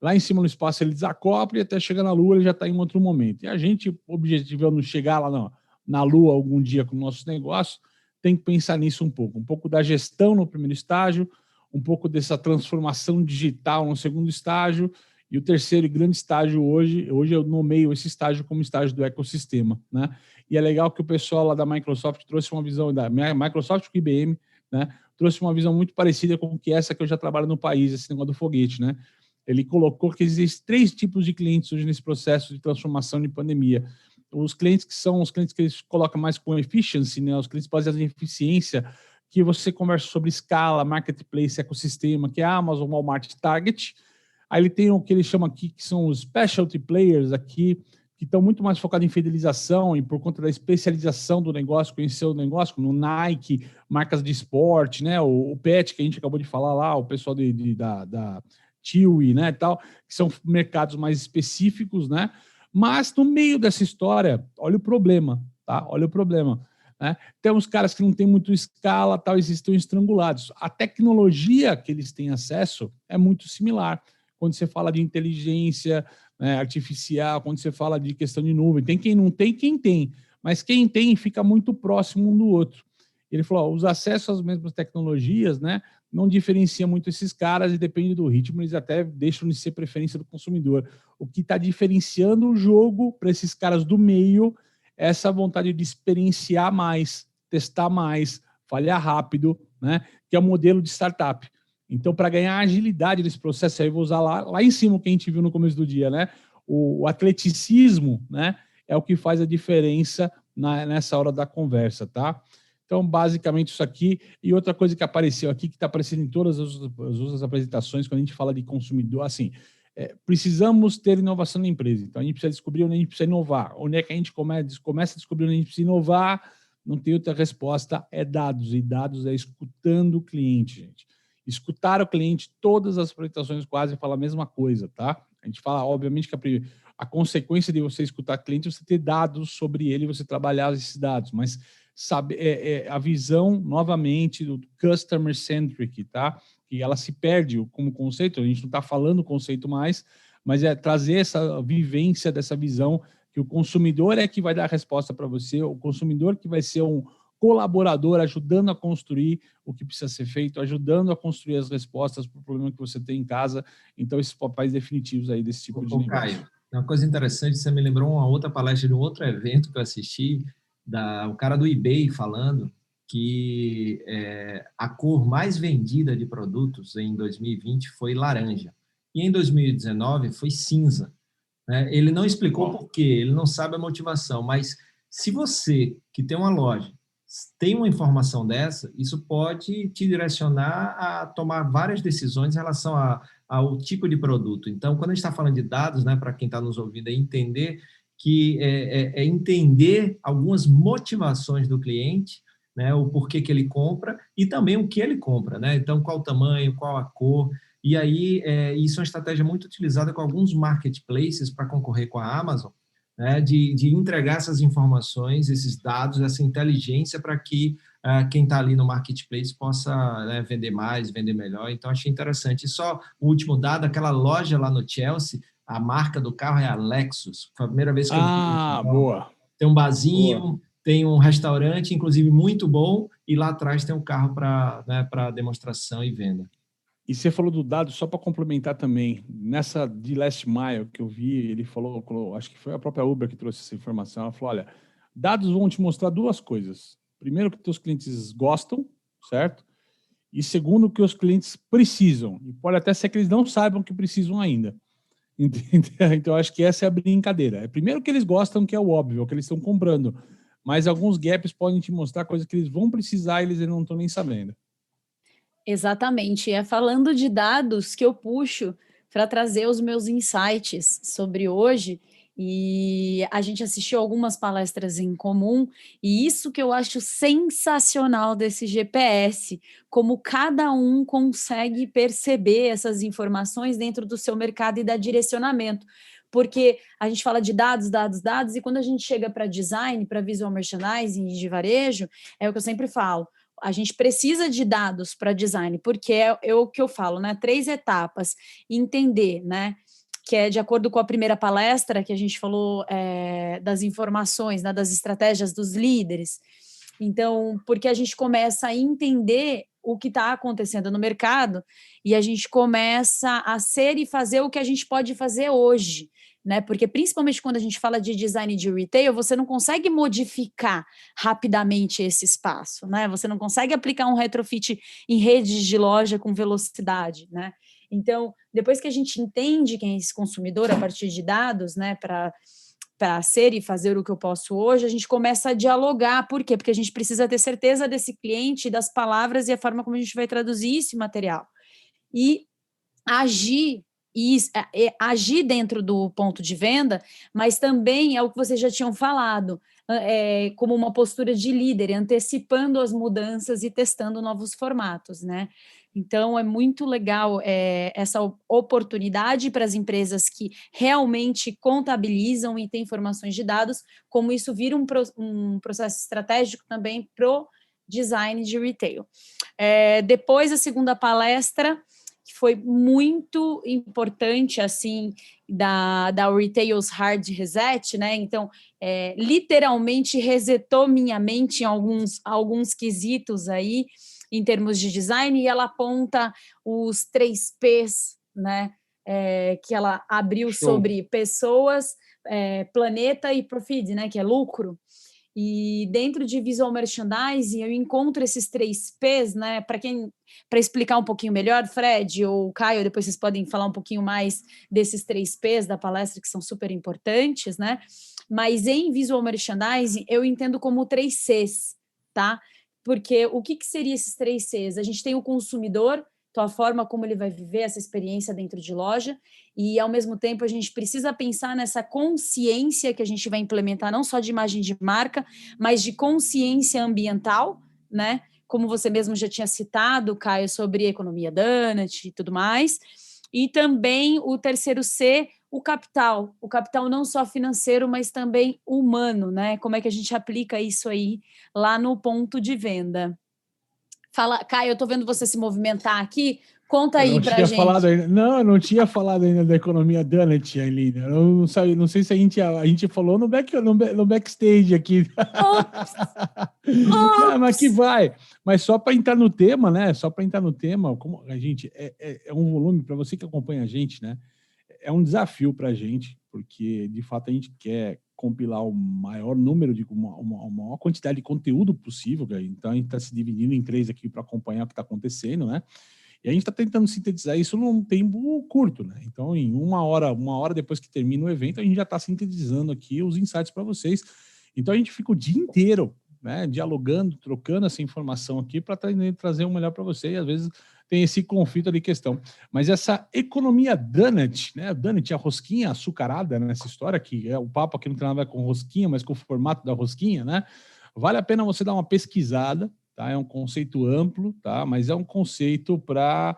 lá em cima no espaço ele desacopla e até chegar na Lua ele já está em outro momento. E a gente, objetivando chegar lá na Lua algum dia com nossos negócios, tem que pensar nisso um pouco da gestão no primeiro estágio, um pouco dessa transformação digital no segundo estágio, e o terceiro e grande estágio hoje eu nomeio esse estágio como estágio do ecossistema, né? E é legal que o pessoal lá da Microsoft trouxe uma visão, da Microsoft com IBM, né? Trouxe uma visão muito parecida com essa que eu já trabalho no país, esse negócio do foguete, né? Ele colocou que existem 3 tipos de clientes hoje nesse processo de transformação de pandemia. Os clientes que são os clientes que eles colocam mais com efficiency, né? Os clientes baseados em eficiência, que você conversa sobre escala, marketplace, ecossistema, que é a Amazon, Walmart, Target. Aí ele tem o que ele chama aqui, que são os specialty players aqui, que estão muito mais focados em fidelização e por conta da especialização do negócio, conhecer o negócio, como o Nike, marcas de esporte, né? O Pet, que a gente acabou de falar lá, o pessoal da Chewy, né, tal, que são mercados mais específicos, né? Mas no meio dessa história, olha o problema, tá? Olha o problema. Né? Tem uns caras que não têm muito escala, tal, eles estão estrangulados. A tecnologia que eles têm acesso é muito similar. Quando você fala de inteligência, né, artificial, quando você fala de questão de nuvem, tem quem não tem, quem tem. Mas quem tem fica muito próximo um do outro. Ele falou, os acessos às mesmas tecnologias, né, não diferencia muito esses caras e depende do ritmo, eles até deixam de ser preferência do consumidor. O que está diferenciando o jogo para esses caras do meio é essa vontade de experienciar mais, testar mais, falhar rápido, né, que é o modelo de startup. Então, para ganhar agilidade nesse processo, aí eu vou usar lá em cima o que a gente viu no começo do dia, né? O atleticismo, né, é o que faz a diferença nessa hora da conversa, tá? Então, basicamente isso aqui. E outra coisa que apareceu aqui, que está aparecendo em todas as outras apresentações, quando a gente fala de consumidor, assim, precisamos ter inovação na empresa. Então, a gente precisa descobrir onde a gente precisa inovar. Onde é que a gente começa a descobrir onde a gente precisa inovar? Não tem outra resposta, é dados. E dados é escutando o cliente, gente. Escutar o cliente, todas as apresentações quase falam a mesma coisa, tá? A gente fala, obviamente, que a consequência de você escutar o cliente é você ter dados sobre ele, você trabalhar esses dados, mas sabe, a visão, novamente, do customer-centric, tá? Que ela se perde como conceito, a gente não está falando o conceito mais, mas é trazer essa vivência dessa visão que o consumidor é que vai dar a resposta para você, o consumidor que vai ser um colaborador, ajudando a construir o que precisa ser feito, ajudando a construir as respostas para o problema que você tem em casa. Então, esses papéis definitivos aí desse tipo de negócio. Caio, uma coisa interessante, você me lembrou uma outra palestra de um outro evento que eu assisti, o cara do eBay falando que a cor mais vendida de produtos em 2020 foi laranja. E em 2019 foi cinza. Né? Ele não explicou por quê, ele não sabe a motivação, mas se você, que tem uma loja, tem uma informação dessa, isso pode te direcionar a tomar várias decisões em relação ao tipo de produto. Então, quando a gente está falando de dados, né, para quem está nos ouvindo, é entender que entender algumas motivações do cliente né, o porquê que ele compra e também o que ele compra, né? Então, qual o tamanho, qual a cor. E aí, isso é uma estratégia muito utilizada com alguns marketplaces para concorrer com a Amazon, né, de entregar essas informações, esses dados, essa inteligência para que quem está ali no marketplace possa, né, vender mais, vender melhor. Então, achei interessante. E só o último dado, aquela loja lá no Chelsea, a marca do carro é a Lexus. Foi a primeira vez que eu vi. Boa. Tem um barzinho, Boa. tem um restaurante, inclusive muito bom, e lá atrás tem um carro para, né, para demonstração e venda. E você falou do dado, só para complementar também, nessa de Last Mile que eu vi, ele falou, acho que foi a própria Uber que trouxe essa informação, ela falou, olha, dados vão te mostrar duas coisas. Primeiro, que teus clientes gostam, certo? E segundo, que os clientes precisam. E pode até ser que eles não saibam que precisam ainda. Então, acho que essa é a brincadeira. É primeiro que eles gostam, que é o óbvio, que eles estão comprando. Mas alguns gaps podem te mostrar coisas que eles vão precisar e eles não estão nem sabendo. Exatamente. É falando de dados que eu puxo para trazer os meus insights sobre hoje. E a gente assistiu algumas palestras em comum, e isso que eu acho sensacional desse GPS, como cada um consegue perceber essas informações dentro do seu mercado e dar direcionamento. Porque a gente fala de dados, dados, dados, e quando a gente chega para design, para visual merchandising e de varejo, é o que eu sempre falo. A gente precisa de dados para design, porque é o que eu falo, né? 3 etapas. Entender, né? Que é de acordo com a primeira palestra que a gente falou das informações, né? Das estratégias dos líderes. Então, porque a gente começa a entender o que está acontecendo no mercado e a gente começa a ser e fazer o que a gente pode fazer hoje. Né? Porque principalmente quando a gente fala de design de retail, você não consegue modificar rapidamente esse espaço, né? Você não consegue aplicar um retrofit em redes de loja com velocidade, né? Então, depois que a gente entende quem é esse consumidor a partir de dados, né, para ser e fazer o que eu posso hoje, a gente começa a dialogar. Por quê? Porque a gente precisa ter certeza desse cliente, das palavras e a forma como a gente vai traduzir esse material. E agir dentro do ponto de venda, mas também é o que vocês já tinham falado, como uma postura de líder, antecipando as mudanças e testando novos formatos, né? Então, é muito legal essa oportunidade para as empresas que realmente contabilizam e têm informações de dados, como isso vira um processo estratégico também para o design de retail. Depois, a segunda palestra, que foi muito importante, assim, da Retail's Hard Reset, né? Então, literalmente resetou minha mente em alguns quesitos aí, em termos de design, e ela aponta os 3 Ps, né? Que ela abriu sobre pessoas, planeta e profit, né? Que é lucro. E dentro de visual merchandising eu encontro esses 3 Ps, né? Para explicar um pouquinho melhor, Fred ou Caio, depois vocês podem falar um pouquinho mais desses 3 Ps da palestra, que são super importantes, né? Mas em visual merchandising eu entendo como 3 Cs, tá? Porque o que seria esses 3 Cs? A gente tem o consumidor, então a forma como ele vai viver essa experiência dentro de loja, e ao mesmo tempo a gente precisa pensar nessa consciência que a gente vai implementar, não só de imagem de marca, mas de consciência ambiental, né? Como você mesmo já tinha citado, Caio, sobre economia donut e tudo mais. E também o terceiro C, o capital não só financeiro, mas também humano, né? Como é que a gente aplica isso aí lá no ponto de venda? Fala, Caio, eu estou vendo você se movimentar aqui. Conta aí para a gente. Eu não tinha falado ainda da economia donut, Aline. Eu não sei se a gente falou no backstage aqui. Não, mas que vai. Mas só para entrar no tema, né? Como a gente é um volume para você que acompanha a gente, né? É um desafio para a gente, porque de fato a gente quer compilar o maior número de uma maior quantidade de conteúdo possível, cara. Então a gente está se dividindo em 3 aqui para acompanhar o que está acontecendo, né? E a gente está tentando sintetizar isso num tempo curto, né? Então, em uma hora depois que termina o evento, a gente já está sintetizando aqui os insights para vocês. Então a gente fica o dia inteiro, né, dialogando, trocando essa informação aqui para trazer o melhor para você, e às vezes tem esse conflito de questão. Mas essa economia donut, né, donut, a rosquinha açucarada nessa história, que é o papo aqui não tem nada a ver com rosquinha, mas com o formato da rosquinha, né? vale a pena você dar uma pesquisada, tá? É um conceito amplo, tá? Mas é um conceito para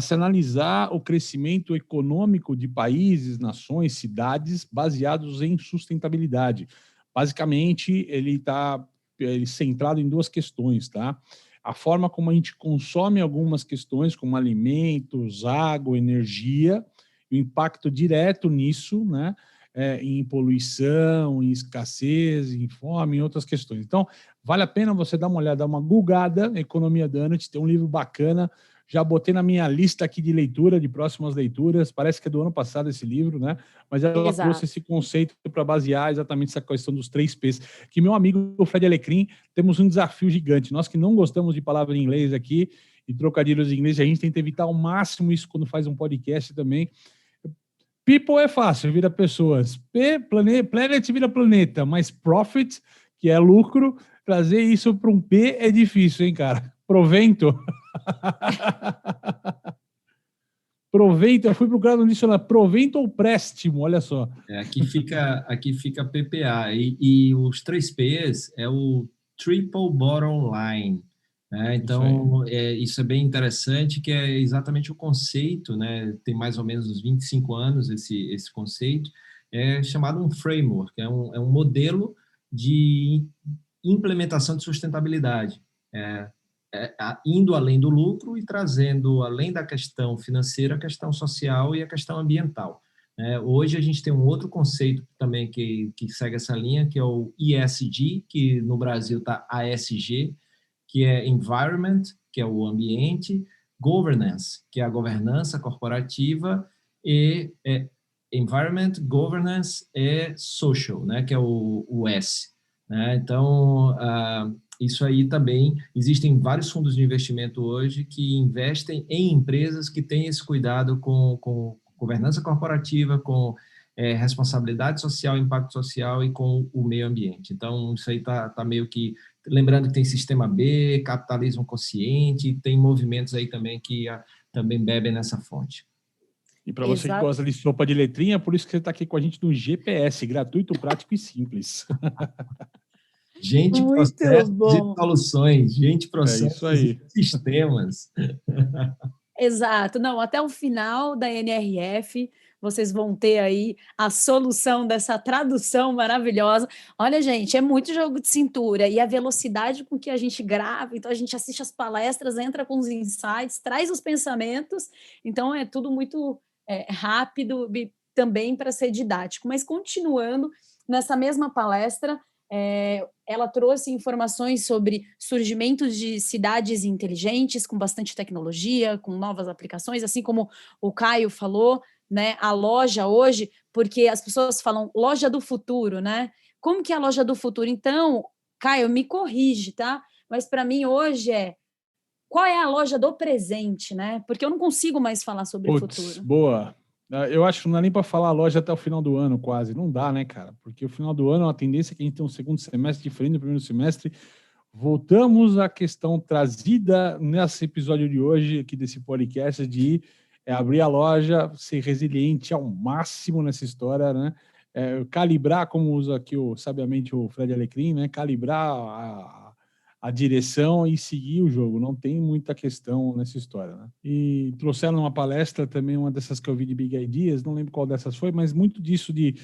se analisar o crescimento econômico de países, nações, cidades baseados em sustentabilidade. Basicamente, ele está centrado em duas questões, tá? A forma como a gente consome algumas questões, como alimentos, água, energia, o impacto direto nisso, né? Em poluição, em escassez, em fome, em outras questões. Então, vale a pena você dar uma olhada, dar uma googada, Economia Donut, tem um livro bacana, já botei na minha lista aqui de leitura, de próximas leituras, parece que é do ano passado esse livro, né? Mas ela trouxe esse conceito para basear exatamente essa questão dos 3 P's, que meu amigo o Fred Alecrim, temos um desafio gigante, nós que não gostamos de palavra em inglês aqui, e trocadilhos em inglês, a gente tenta evitar ao máximo isso quando faz um podcast também. People é fácil, vira pessoas. Planet vira planeta, mas profit, que é lucro, trazer isso para um P é difícil, hein, cara? Provento. Provento, eu fui procurar no dicionário, provento ou préstimo, olha só. Aqui fica PPA, e os 3 P's é o Triple Bottom Line. Então, isso é bem interessante, que é exatamente o conceito, né? Tem mais ou menos uns 25 anos esse conceito, é chamado um framework, é um modelo de implementação de sustentabilidade, indo além do lucro e trazendo, além da questão financeira, a questão social e a questão ambiental. Hoje a gente tem um outro conceito também que segue essa linha, que é o ESG, que no Brasil está ASG, que é Environment, que é o ambiente, Governance, que é a governança corporativa, e Environment, Governance e Social, né, que é o S. Então, isso aí também, existem vários fundos de investimento hoje que investem em empresas que têm esse cuidado com governança corporativa, com responsabilidade social, impacto social e com o meio ambiente. Então, isso aí está meio que... Lembrando que tem Sistema B, Capitalismo Consciente, tem movimentos aí também que também bebem nessa fonte. E para você que gosta de sopa de letrinha, por isso que você está aqui com a gente no GPS, gratuito, prático e simples. Gente, muito processos bom. e soluções, gente, processos e sistemas. Exato. Não, até o final da NRF, vocês vão ter aí a solução dessa tradução maravilhosa. Olha, gente, é muito jogo de cintura e a velocidade com que a gente grava, então a gente assiste as palestras, entra com os insights, traz os pensamentos, então é tudo muito rápido e também para ser didático. Mas continuando, nessa mesma palestra, ela trouxe informações sobre surgimentos de cidades inteligentes, com bastante tecnologia, com novas aplicações, assim como o Caio falou, né, a loja hoje, porque as pessoas falam loja do futuro, né? Como que é a loja do futuro? Então, Caio, me corrige, tá? Mas para mim hoje qual é a loja do presente, né? Porque eu não consigo mais falar sobre futuro. Boa. Eu acho que não dá nem para falar a loja até o final do ano, quase. Não dá, né, cara? Porque o final do ano, a tendência é que a gente tem um segundo semestre diferente do primeiro semestre. Voltamos à questão trazida nesse episódio de hoje, aqui desse podcast, de abrir a loja, ser resiliente ao máximo nessa história, né? Calibrar, como usa aqui sabiamente o Fred Alecrim, né? Calibrar a direção e seguir o jogo, não tem muita questão nessa história, né? E trouxeram numa palestra também, uma dessas que eu vi de Big Ideas, não lembro qual dessas foi, mas muito disso de,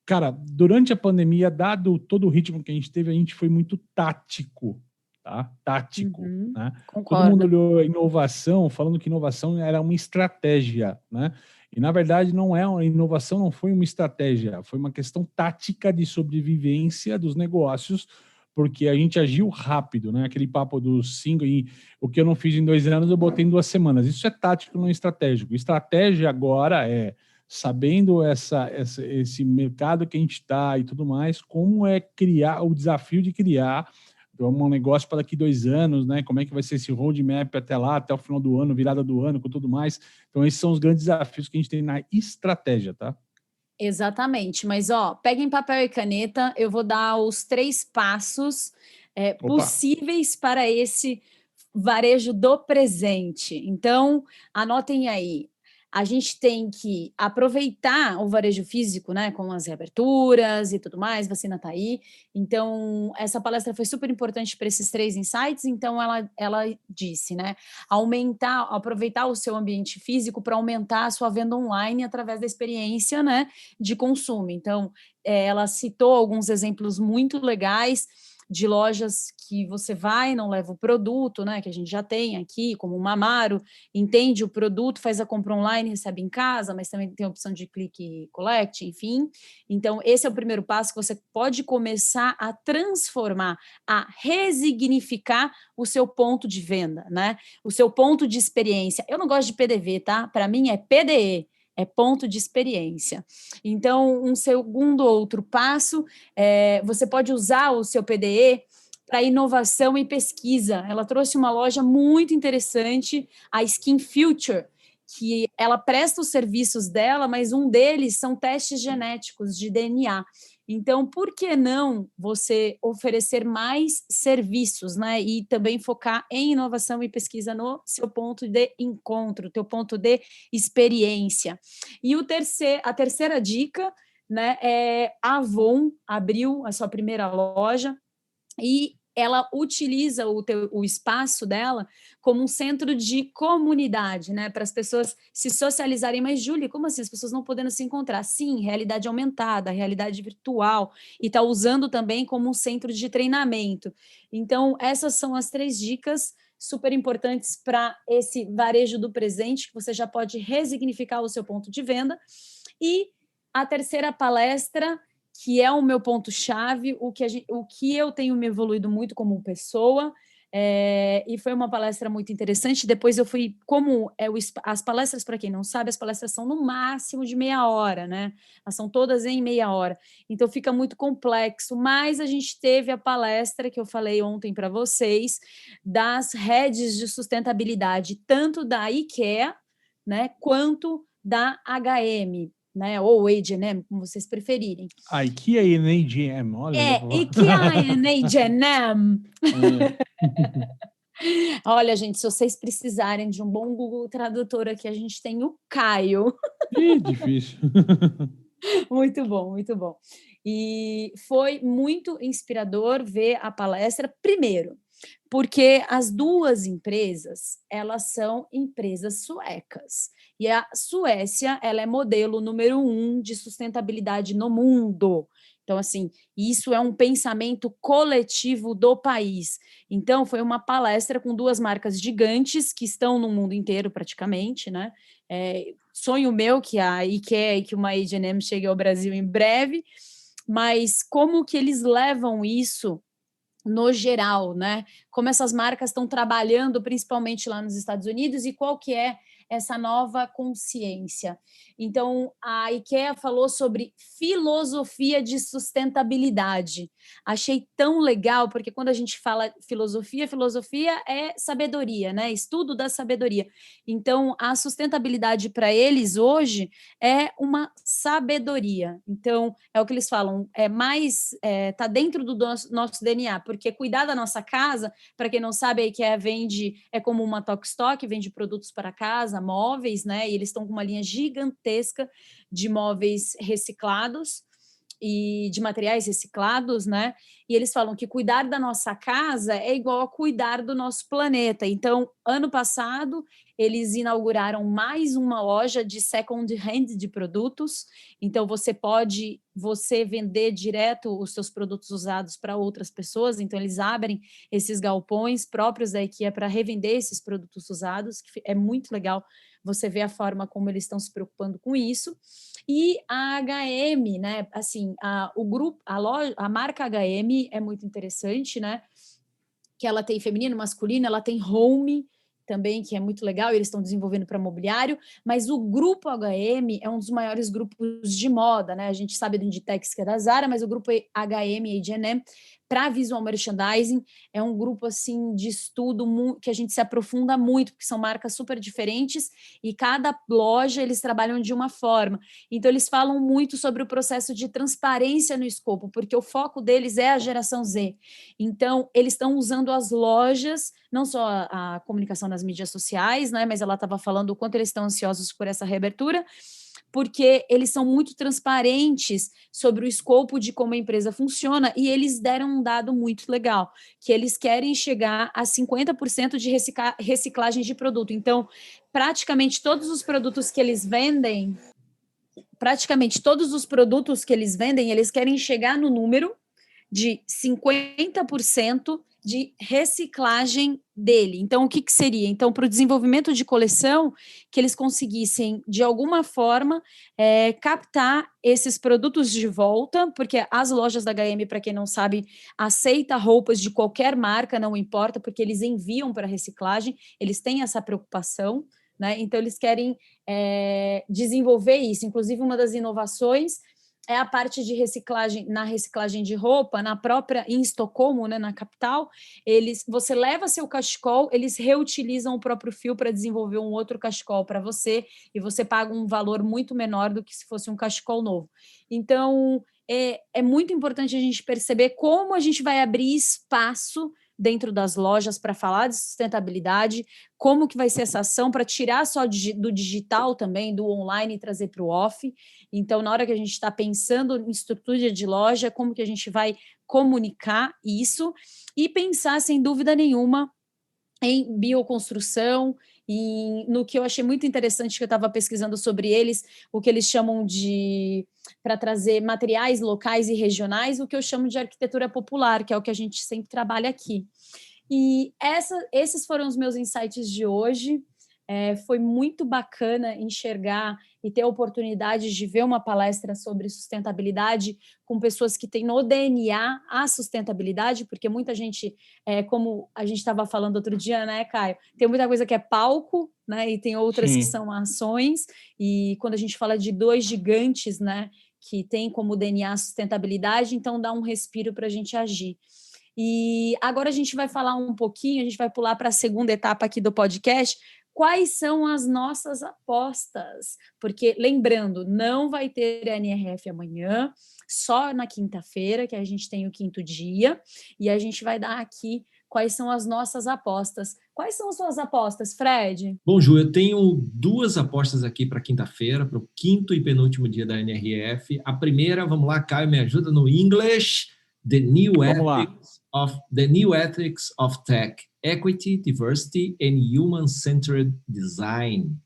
cara, durante a pandemia, dado todo o ritmo que a gente teve, a gente foi muito tático, tá? Tático, né? Concordo. Todo mundo olhou a inovação, falando que inovação era uma estratégia, né? E, na verdade, inovação não foi uma estratégia, foi uma questão tática de sobrevivência dos negócios, porque a gente agiu rápido, né? Aquele papo dos 5, e o que eu não fiz em 2 anos, eu botei em 2 semanas. Isso é tático, não é estratégico. Estratégia agora sabendo esse mercado que a gente está e tudo mais, como é criar, o desafio de criar um negócio para daqui 2 anos, né? Como é que vai ser esse roadmap até lá, até o final do ano, virada do ano, com tudo mais. Então, esses são os grandes desafios que a gente tem na estratégia, tá? Exatamente, mas peguem papel e caneta, eu vou dar os 3 passos possíveis para esse varejo do presente. Então, anotem aí. a gente tem que aproveitar o varejo físico, né, com as reaberturas e tudo mais, vacina está aí. Então, essa palestra foi super importante para esses 3 insights. Então, ela disse, né, aproveitar o seu ambiente físico para aumentar a sua venda online através da experiência, né, de consumo. Então, ela citou alguns exemplos muito legais de lojas que você vai, não leva o produto, né, que a gente já tem aqui, como o Mamaro, entende o produto, faz a compra online, recebe em casa, mas também tem a opção de click e collect, enfim. Então, esse é o primeiro passo que você pode começar a transformar, a resignificar o seu ponto de venda, né? O seu ponto de experiência. Eu não gosto de PDV, tá? Para mim é PDE. É ponto de experiência. Então, um segundo outro passo, você pode usar o seu PDE para inovação e pesquisa. Ela trouxe uma loja muito interessante, a Skin Future, que ela presta os serviços dela, mas um deles são testes genéticos de DNA. Então, por que não você oferecer mais serviços, né? E também focar em inovação e pesquisa no seu ponto de encontro, teu ponto de experiência. E a terceira dica, né, é a Avon abriu a sua primeira loja e ela utiliza o espaço dela como um centro de comunidade, né? Para as pessoas se socializarem. Mas, Júlia, como assim? As pessoas não podendo se encontrar? Sim, realidade aumentada, realidade virtual, e está usando também como um centro de treinamento. Então, essas são as 3 dicas super importantes para esse varejo do presente, que você já pode resignificar o seu ponto de venda. E a terceira palestra, que é o meu ponto-chave, o que eu tenho me evoluído muito como pessoa, e foi uma palestra muito interessante. Depois eu fui, as palestras, para quem não sabe, as palestras são no máximo de meia hora, né? Elas são todas em meia hora, então fica muito complexo, mas a gente teve a palestra que eu falei ontem para vocês, das redes de sustentabilidade, tanto da IKEA, né, quanto da H&M, né, ou H&M, como vocês preferirem. A IKEA e H&M, olha. IKEA e H&M. Olha, gente, se vocês precisarem de um bom Google Tradutor aqui, a gente tem o Caio. Ih, difícil. Muito bom, muito bom. E foi muito inspirador ver a palestra, primeiro, porque as 2 empresas, elas são empresas suecas. E a Suécia, ela é modelo número 1 de sustentabilidade no mundo. Então, assim, isso é um pensamento coletivo do país. Então, foi uma palestra com 2 marcas gigantes que estão no mundo inteiro praticamente, né? Sonho meu que a IKEA e que uma H&M chegue ao Brasil em breve, mas como que eles levam isso no geral, né? Como essas marcas estão trabalhando, principalmente lá nos Estados Unidos, e qual que é essa nova consciência. Então, a IKEA falou sobre filosofia de sustentabilidade. Achei tão legal, porque quando a gente fala filosofia é sabedoria, né? Estudo da sabedoria. Então, a sustentabilidade para eles hoje é uma sabedoria. Então, é o que eles falam, tá dentro do nosso DNA, porque cuidar da nossa casa, para quem não sabe, a IKEA é como uma Tok-Stock, vende produtos para casa, móveis, né? E eles estão com uma linha gigantesca de móveis reciclados e de materiais reciclados, né? E eles falam que cuidar da nossa casa é igual a cuidar do nosso planeta. Então, ano passado, eles inauguraram mais uma loja de second hand de produtos. Então, você vender direto os seus produtos usados para outras pessoas. Então, eles abrem esses galpões próprios da IKEA para revender esses produtos usados, que é muito legal você ver a forma como eles estão se preocupando com isso. E a H&M, né? Assim, a marca H&M é muito interessante, né? Que ela tem feminino, masculino, ela tem home também, que é muito legal, eles estão desenvolvendo para mobiliário, mas o grupo H&M é um dos maiores grupos de moda, né? A gente sabe do Inditex, que é da Zara, mas o grupo H&M e H&M para visual merchandising, é um grupo assim de estudo que a gente se aprofunda muito, porque são marcas super diferentes e cada loja eles trabalham de uma forma. Então, eles falam muito sobre o processo de transparência no escopo, porque o foco deles é a geração Z. Então, eles estão usando as lojas, não só a comunicação nas mídias sociais, né, mas ela estava falando o quanto eles estão ansiosos por essa reabertura, porque eles são muito transparentes sobre o escopo de como a empresa funciona, e eles deram um dado muito legal, que eles querem chegar a 50% de reciclagem de produto. Então, praticamente todos os produtos que eles vendem, eles querem chegar no número de 50% de reciclagem dele. Então, o que seria? Então, para o desenvolvimento de coleção, que eles conseguissem, de alguma forma, captar esses produtos de volta, porque as lojas da H&M, para quem não sabe, aceita roupas de qualquer marca, não importa, porque eles enviam para reciclagem, eles têm essa preocupação, né? Então, eles querem desenvolver isso. Inclusive, uma das inovações é a parte de reciclagem, na reciclagem de roupa, em Estocolmo, né, na capital, você leva seu cachecol, eles reutilizam o próprio fio para desenvolver um outro cachecol para você, e você paga um valor muito menor do que se fosse um cachecol novo. Então, é muito importante a gente perceber como a gente vai abrir espaço dentro das lojas para falar de sustentabilidade, como que vai ser essa ação para tirar só do digital também, do online e trazer para o off. Então, na hora que a gente está pensando em estrutura de loja, como que a gente vai comunicar isso e pensar, sem dúvida nenhuma, em bioconstrução, e no que eu achei muito interessante, que eu estava pesquisando sobre eles, o que eles chamam para trazer materiais locais e regionais, o que eu chamo de arquitetura popular, que é o que a gente sempre trabalha aqui. E esses foram os meus insights de hoje. Foi muito bacana enxergar e ter a oportunidade de ver uma palestra sobre sustentabilidade com pessoas que têm no DNA a sustentabilidade, porque muita gente, como a gente estava falando outro dia, né, Caio? Tem muita coisa que é palco, né, e tem outras Sim. que são ações, e quando a gente fala de dois gigantes, né, que tem como DNA a sustentabilidade, então dá um respiro para a gente agir. E agora a gente vai falar um pouquinho, a gente vai pular para a segunda etapa aqui do podcast. Quais são as nossas apostas? Porque, lembrando, não vai ter NRF amanhã, só na quinta-feira, que a gente tem o quinto dia, e a gente vai dar aqui quais são as nossas apostas. Quais são as suas apostas, Fred? Bom, Ju, eu tenho duas apostas aqui para quinta-feira, para o quinto e penúltimo dia da NRF. A primeira, vamos lá, Caio, me ajuda no English. The New Ethics of Tech: Equity, Diversity and Human-Centered Design.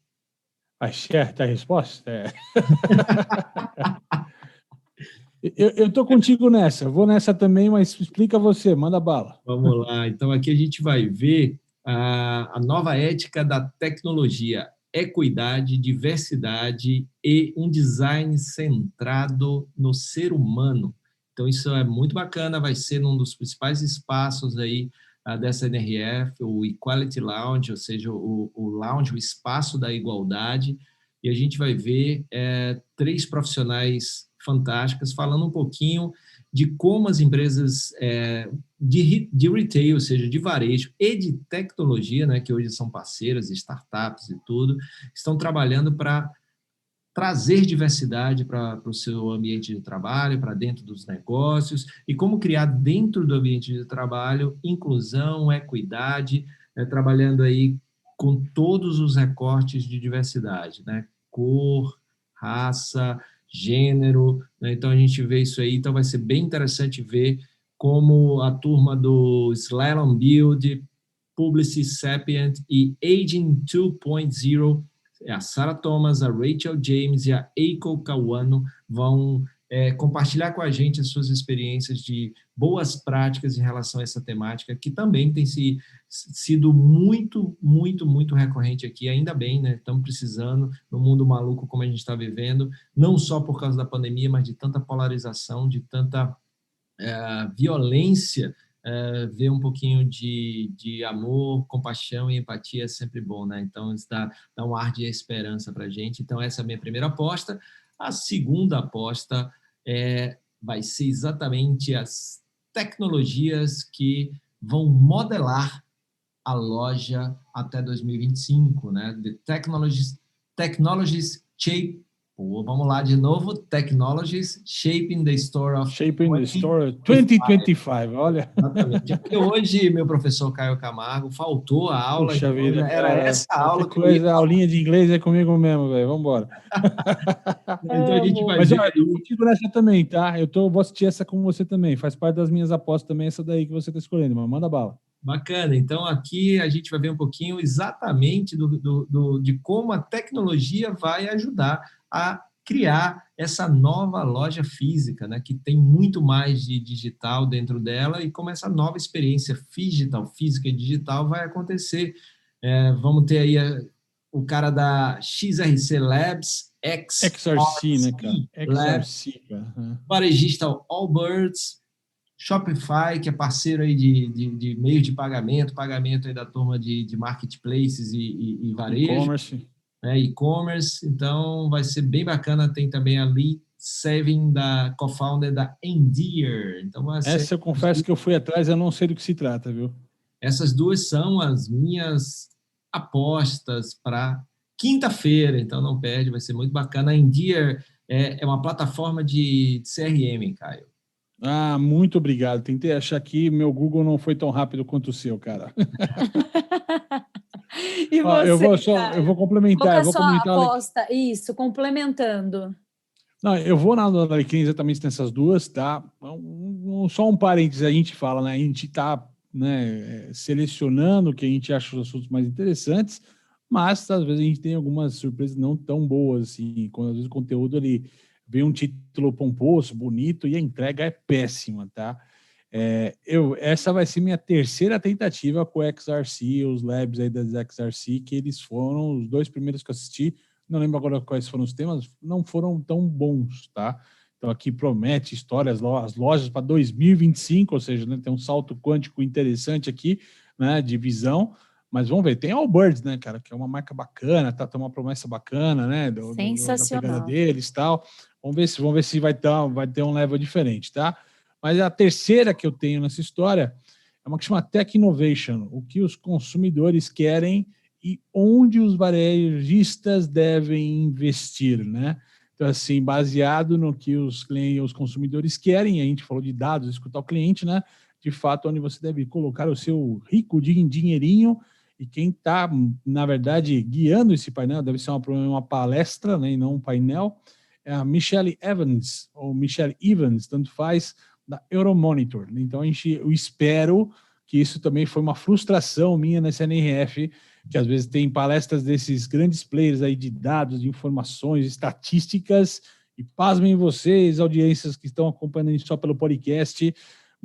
Certa a resposta? Eu estou contigo nessa, vou nessa também, mas explica você, manda bala. Vamos lá, então aqui a gente vai ver a nova ética da tecnologia: equidade, diversidade e um design centrado no ser humano. Então, isso é muito bacana, vai ser num dos principais espaços aí dessa NRF, o Equality Lounge, ou seja, o lounge, o espaço da igualdade, e a gente vai ver três profissionais fantásticas falando um pouquinho de como as empresas de retail, ou seja, de varejo e de tecnologia, né, que hoje são parceiras, startups e tudo, estão trabalhando para trazer diversidade para o seu ambiente de trabalho, para dentro dos negócios, e como criar dentro do ambiente de trabalho inclusão, equidade, trabalhando aí com todos os recortes de diversidade, né? Cor, raça, gênero, né? Então a gente vê isso aí, então vai ser bem interessante ver como a turma do Slalom Build, Publicis Sapient e Aging 2.0, a Sarah Thomas, a Rachel James e a Eiko Kawano vão compartilhar com a gente as suas experiências de boas práticas em relação a essa temática, que também tem sido muito, muito, muito recorrente aqui, ainda bem, né? Estamos precisando, no mundo maluco como a gente está vivendo, não só por causa da pandemia, mas de tanta polarização, de tanta violência. Ver um pouquinho de amor, compaixão e empatia é sempre bom, né? Então, isso dá um ar de esperança para a gente. Então, essa é a minha primeira aposta. A segunda aposta vai ser exatamente tecnologias que vão modelar a loja até 2025, né? The technologies shape. Vamos lá de novo. Technologies shaping the store of Shaping the Store 2025, olha. Exatamente. Porque hoje, meu professor Caio Camargo faltou a aula. Puxa então, vida, era cara, essa a aula que eu coisa, ia. a aulinha de inglês é comigo mesmo, velho. Vamos embora. Então, a gente vai Mas ver olha, eu tô aí. contigo nessa também, tá? Vou assistir essa com você também. Faz parte das minhas apostas também, essa daí que você tá escolhendo, mas manda bala. Bacana. Então, aqui a gente vai ver um pouquinho exatamente de como a tecnologia vai ajudar a criar essa nova loja física, né, que tem muito mais de digital dentro dela e como essa nova experiência digital, física e digital vai acontecer. Vamos ter aí o cara da XRC Labs, XRC, né, cara? Labs, XRC, cara. varejista Allbirds, Shopify, que é parceiro aí de meio de pagamento aí da turma de marketplaces e varejo, E-commerce. né, e-commerce. Então, vai ser bem bacana. Tem também a Lee Sevin, da co-founder da Endear. Então, vai ser... Essa eu confesso que eu fui atrás, eu não sei do que se trata, viu? Essas duas são as minhas apostas para quinta-feira. Então, não perde, vai ser muito bacana. A Endear é uma plataforma de CRM, Caio. Ah, muito obrigado. Tentei achar aqui, meu Google não foi tão rápido quanto o seu, cara. E Ó, você, eu vou complementar, qual que é eu a vou sua comentar. aposta? Isso, complementando. Não, eu vou na do Alecrim exatamente nessas duas, tá? Só um parênteses, a gente fala, né? A gente tá, né, selecionando o que a gente acha os assuntos mais interessantes, mas às vezes a gente tem algumas surpresas não tão boas, assim, quando às vezes o conteúdo ele vem um título pomposo, bonito, e a entrega é péssima, tá? Essa vai ser minha terceira tentativa com o XRC, os labs aí das XRC, que eles foram os dois primeiros que eu assisti, não lembro agora quais foram os temas, não foram tão bons, tá? Então aqui promete histórias, as lojas para 2025, ou seja, né, tem um salto quântico interessante aqui, né, de visão, mas vamos ver, tem Allbirds, né, cara, que é uma marca bacana, tá, tem uma promessa bacana, né, da pegada Sensacional. deles e tal, vamos ver se vai ter um level diferente, tá? Mas a terceira que eu tenho nessa história é uma que chama Tech Innovation, o que os consumidores querem e onde os varejistas devem investir, né? Então, assim, baseado no que os clientes, os consumidores querem, a gente falou de dados, escutar o cliente, né? De fato, onde você deve colocar o seu rico dinheirinho e quem está, na verdade, guiando esse painel, deve ser uma palestra, né? E não um painel, é a Michelle Evans, ou Michelle Evans, tanto faz, da Euromonitor. Então, eu espero que isso também foi uma frustração minha nessa NRF, que às vezes tem palestras desses grandes players aí de dados, de informações, estatísticas, e pasmem vocês, audiências que estão acompanhando só pelo podcast,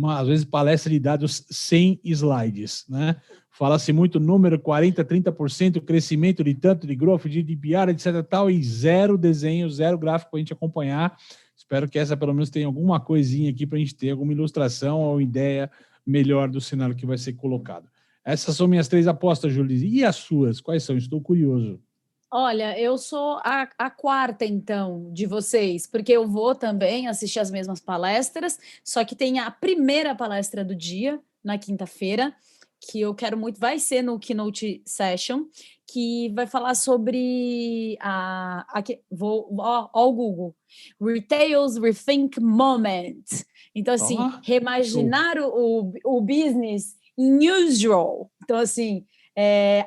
às vezes palestra de dados sem slides, né? Fala-se muito número, 40%, 30%, crescimento de tanto, de growth, de DPR, etc. tal, e zero desenho, zero gráfico para a gente acompanhar. Espero que essa pelo menos tenha alguma coisinha aqui para a gente ter alguma ilustração ou ideia melhor do cenário que vai ser colocado. Essas são minhas três apostas, Júlia. E as suas? Quais são? Estou curioso. Olha, eu sou a quarta, então, de vocês, porque eu vou também assistir as mesmas palestras, só que tem a primeira palestra do dia, na quinta-feira, que eu quero muito, vai ser no Keynote Session, que vai falar sobre o Google, Retail's Rethink Moment. Então, assim, reimaginar o business unusual. Então, assim,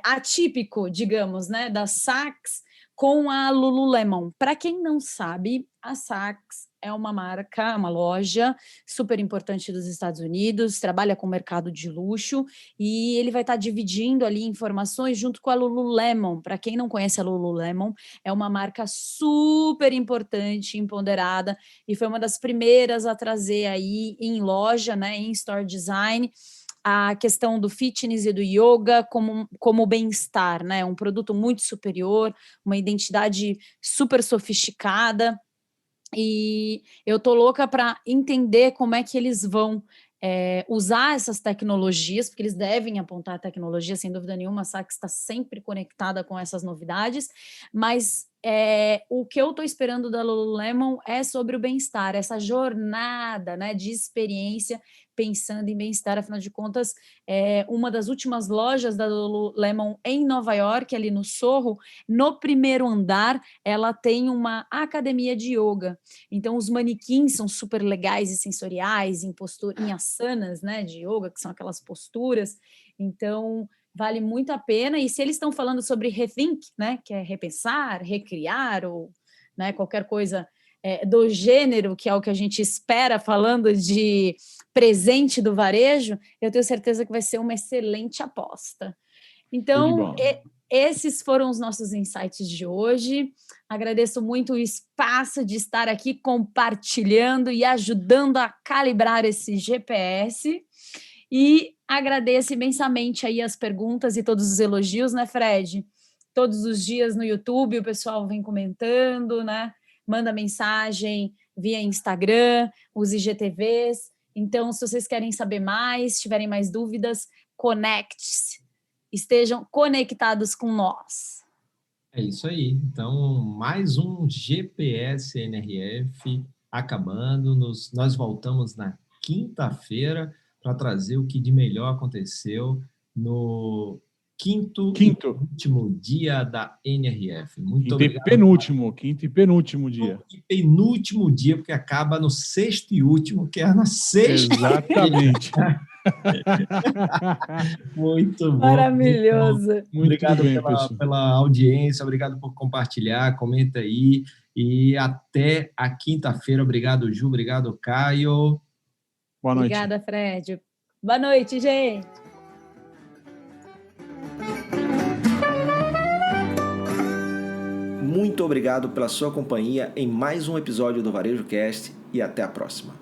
atípico, digamos, né, da Saks com a Lululemon. Para quem não sabe, a Saks é uma marca, uma loja super importante dos Estados Unidos, trabalha com o mercado de luxo e ele vai estar dividindo ali informações junto com a Lululemon. Para quem não conhece a Lululemon, é uma marca super importante, empoderada e foi uma das primeiras a trazer aí em loja, né, em store design, a questão do fitness e do yoga como bem-estar, né? Um produto muito superior, uma identidade super sofisticada. E eu tô louca para entender como é que eles vão usar essas tecnologias, porque eles devem apontar a tecnologia, sem dúvida nenhuma, a Saks está sempre conectada com essas novidades, mas o que eu estou esperando da Lululemon é sobre o bem-estar, essa jornada, né, de experiência pensando em bem-estar. Afinal de contas, uma das últimas lojas da Lululemon em Nova York, ali no Sorro, no primeiro andar, ela tem uma academia de yoga. Então, os manequins são super legais e sensoriais, em asanas, né, de yoga, que são aquelas posturas. Então, vale muito a pena. E se eles estão falando sobre rethink, né, que é repensar, recriar, ou, né, qualquer coisa do gênero, que é o que a gente espera falando de presente do varejo, eu tenho certeza que vai ser uma excelente aposta. Então, esses foram os nossos insights de hoje. Agradeço muito o espaço de estar aqui compartilhando e ajudando a calibrar esse GPS. E agradeço imensamente aí as perguntas e todos os elogios, né, Fred? Todos os dias no YouTube o pessoal vem comentando, né? Manda mensagem via Instagram, os IGTVs. Então, se vocês querem saber mais, tiverem mais dúvidas, conecte-se. Estejam conectados com nós. É isso aí. Então, mais um GPS NRF acabando. Nós voltamos na quinta-feira para trazer o que de melhor aconteceu no quinto e último dia da NRF. Muito obrigado. Quinto e penúltimo dia. E penúltimo dia, porque acaba no sexto e último, que é na sexta. Exatamente. Muito bom. Maravilhoso. Muito obrigado pela audiência, obrigado por compartilhar, comenta aí. E até a quinta-feira. Obrigado, Ju. Obrigado, Caio. Boa noite. Obrigada, Fred. Boa noite, gente. Muito obrigado pela sua companhia em mais um episódio do Varejo Cast e até a próxima.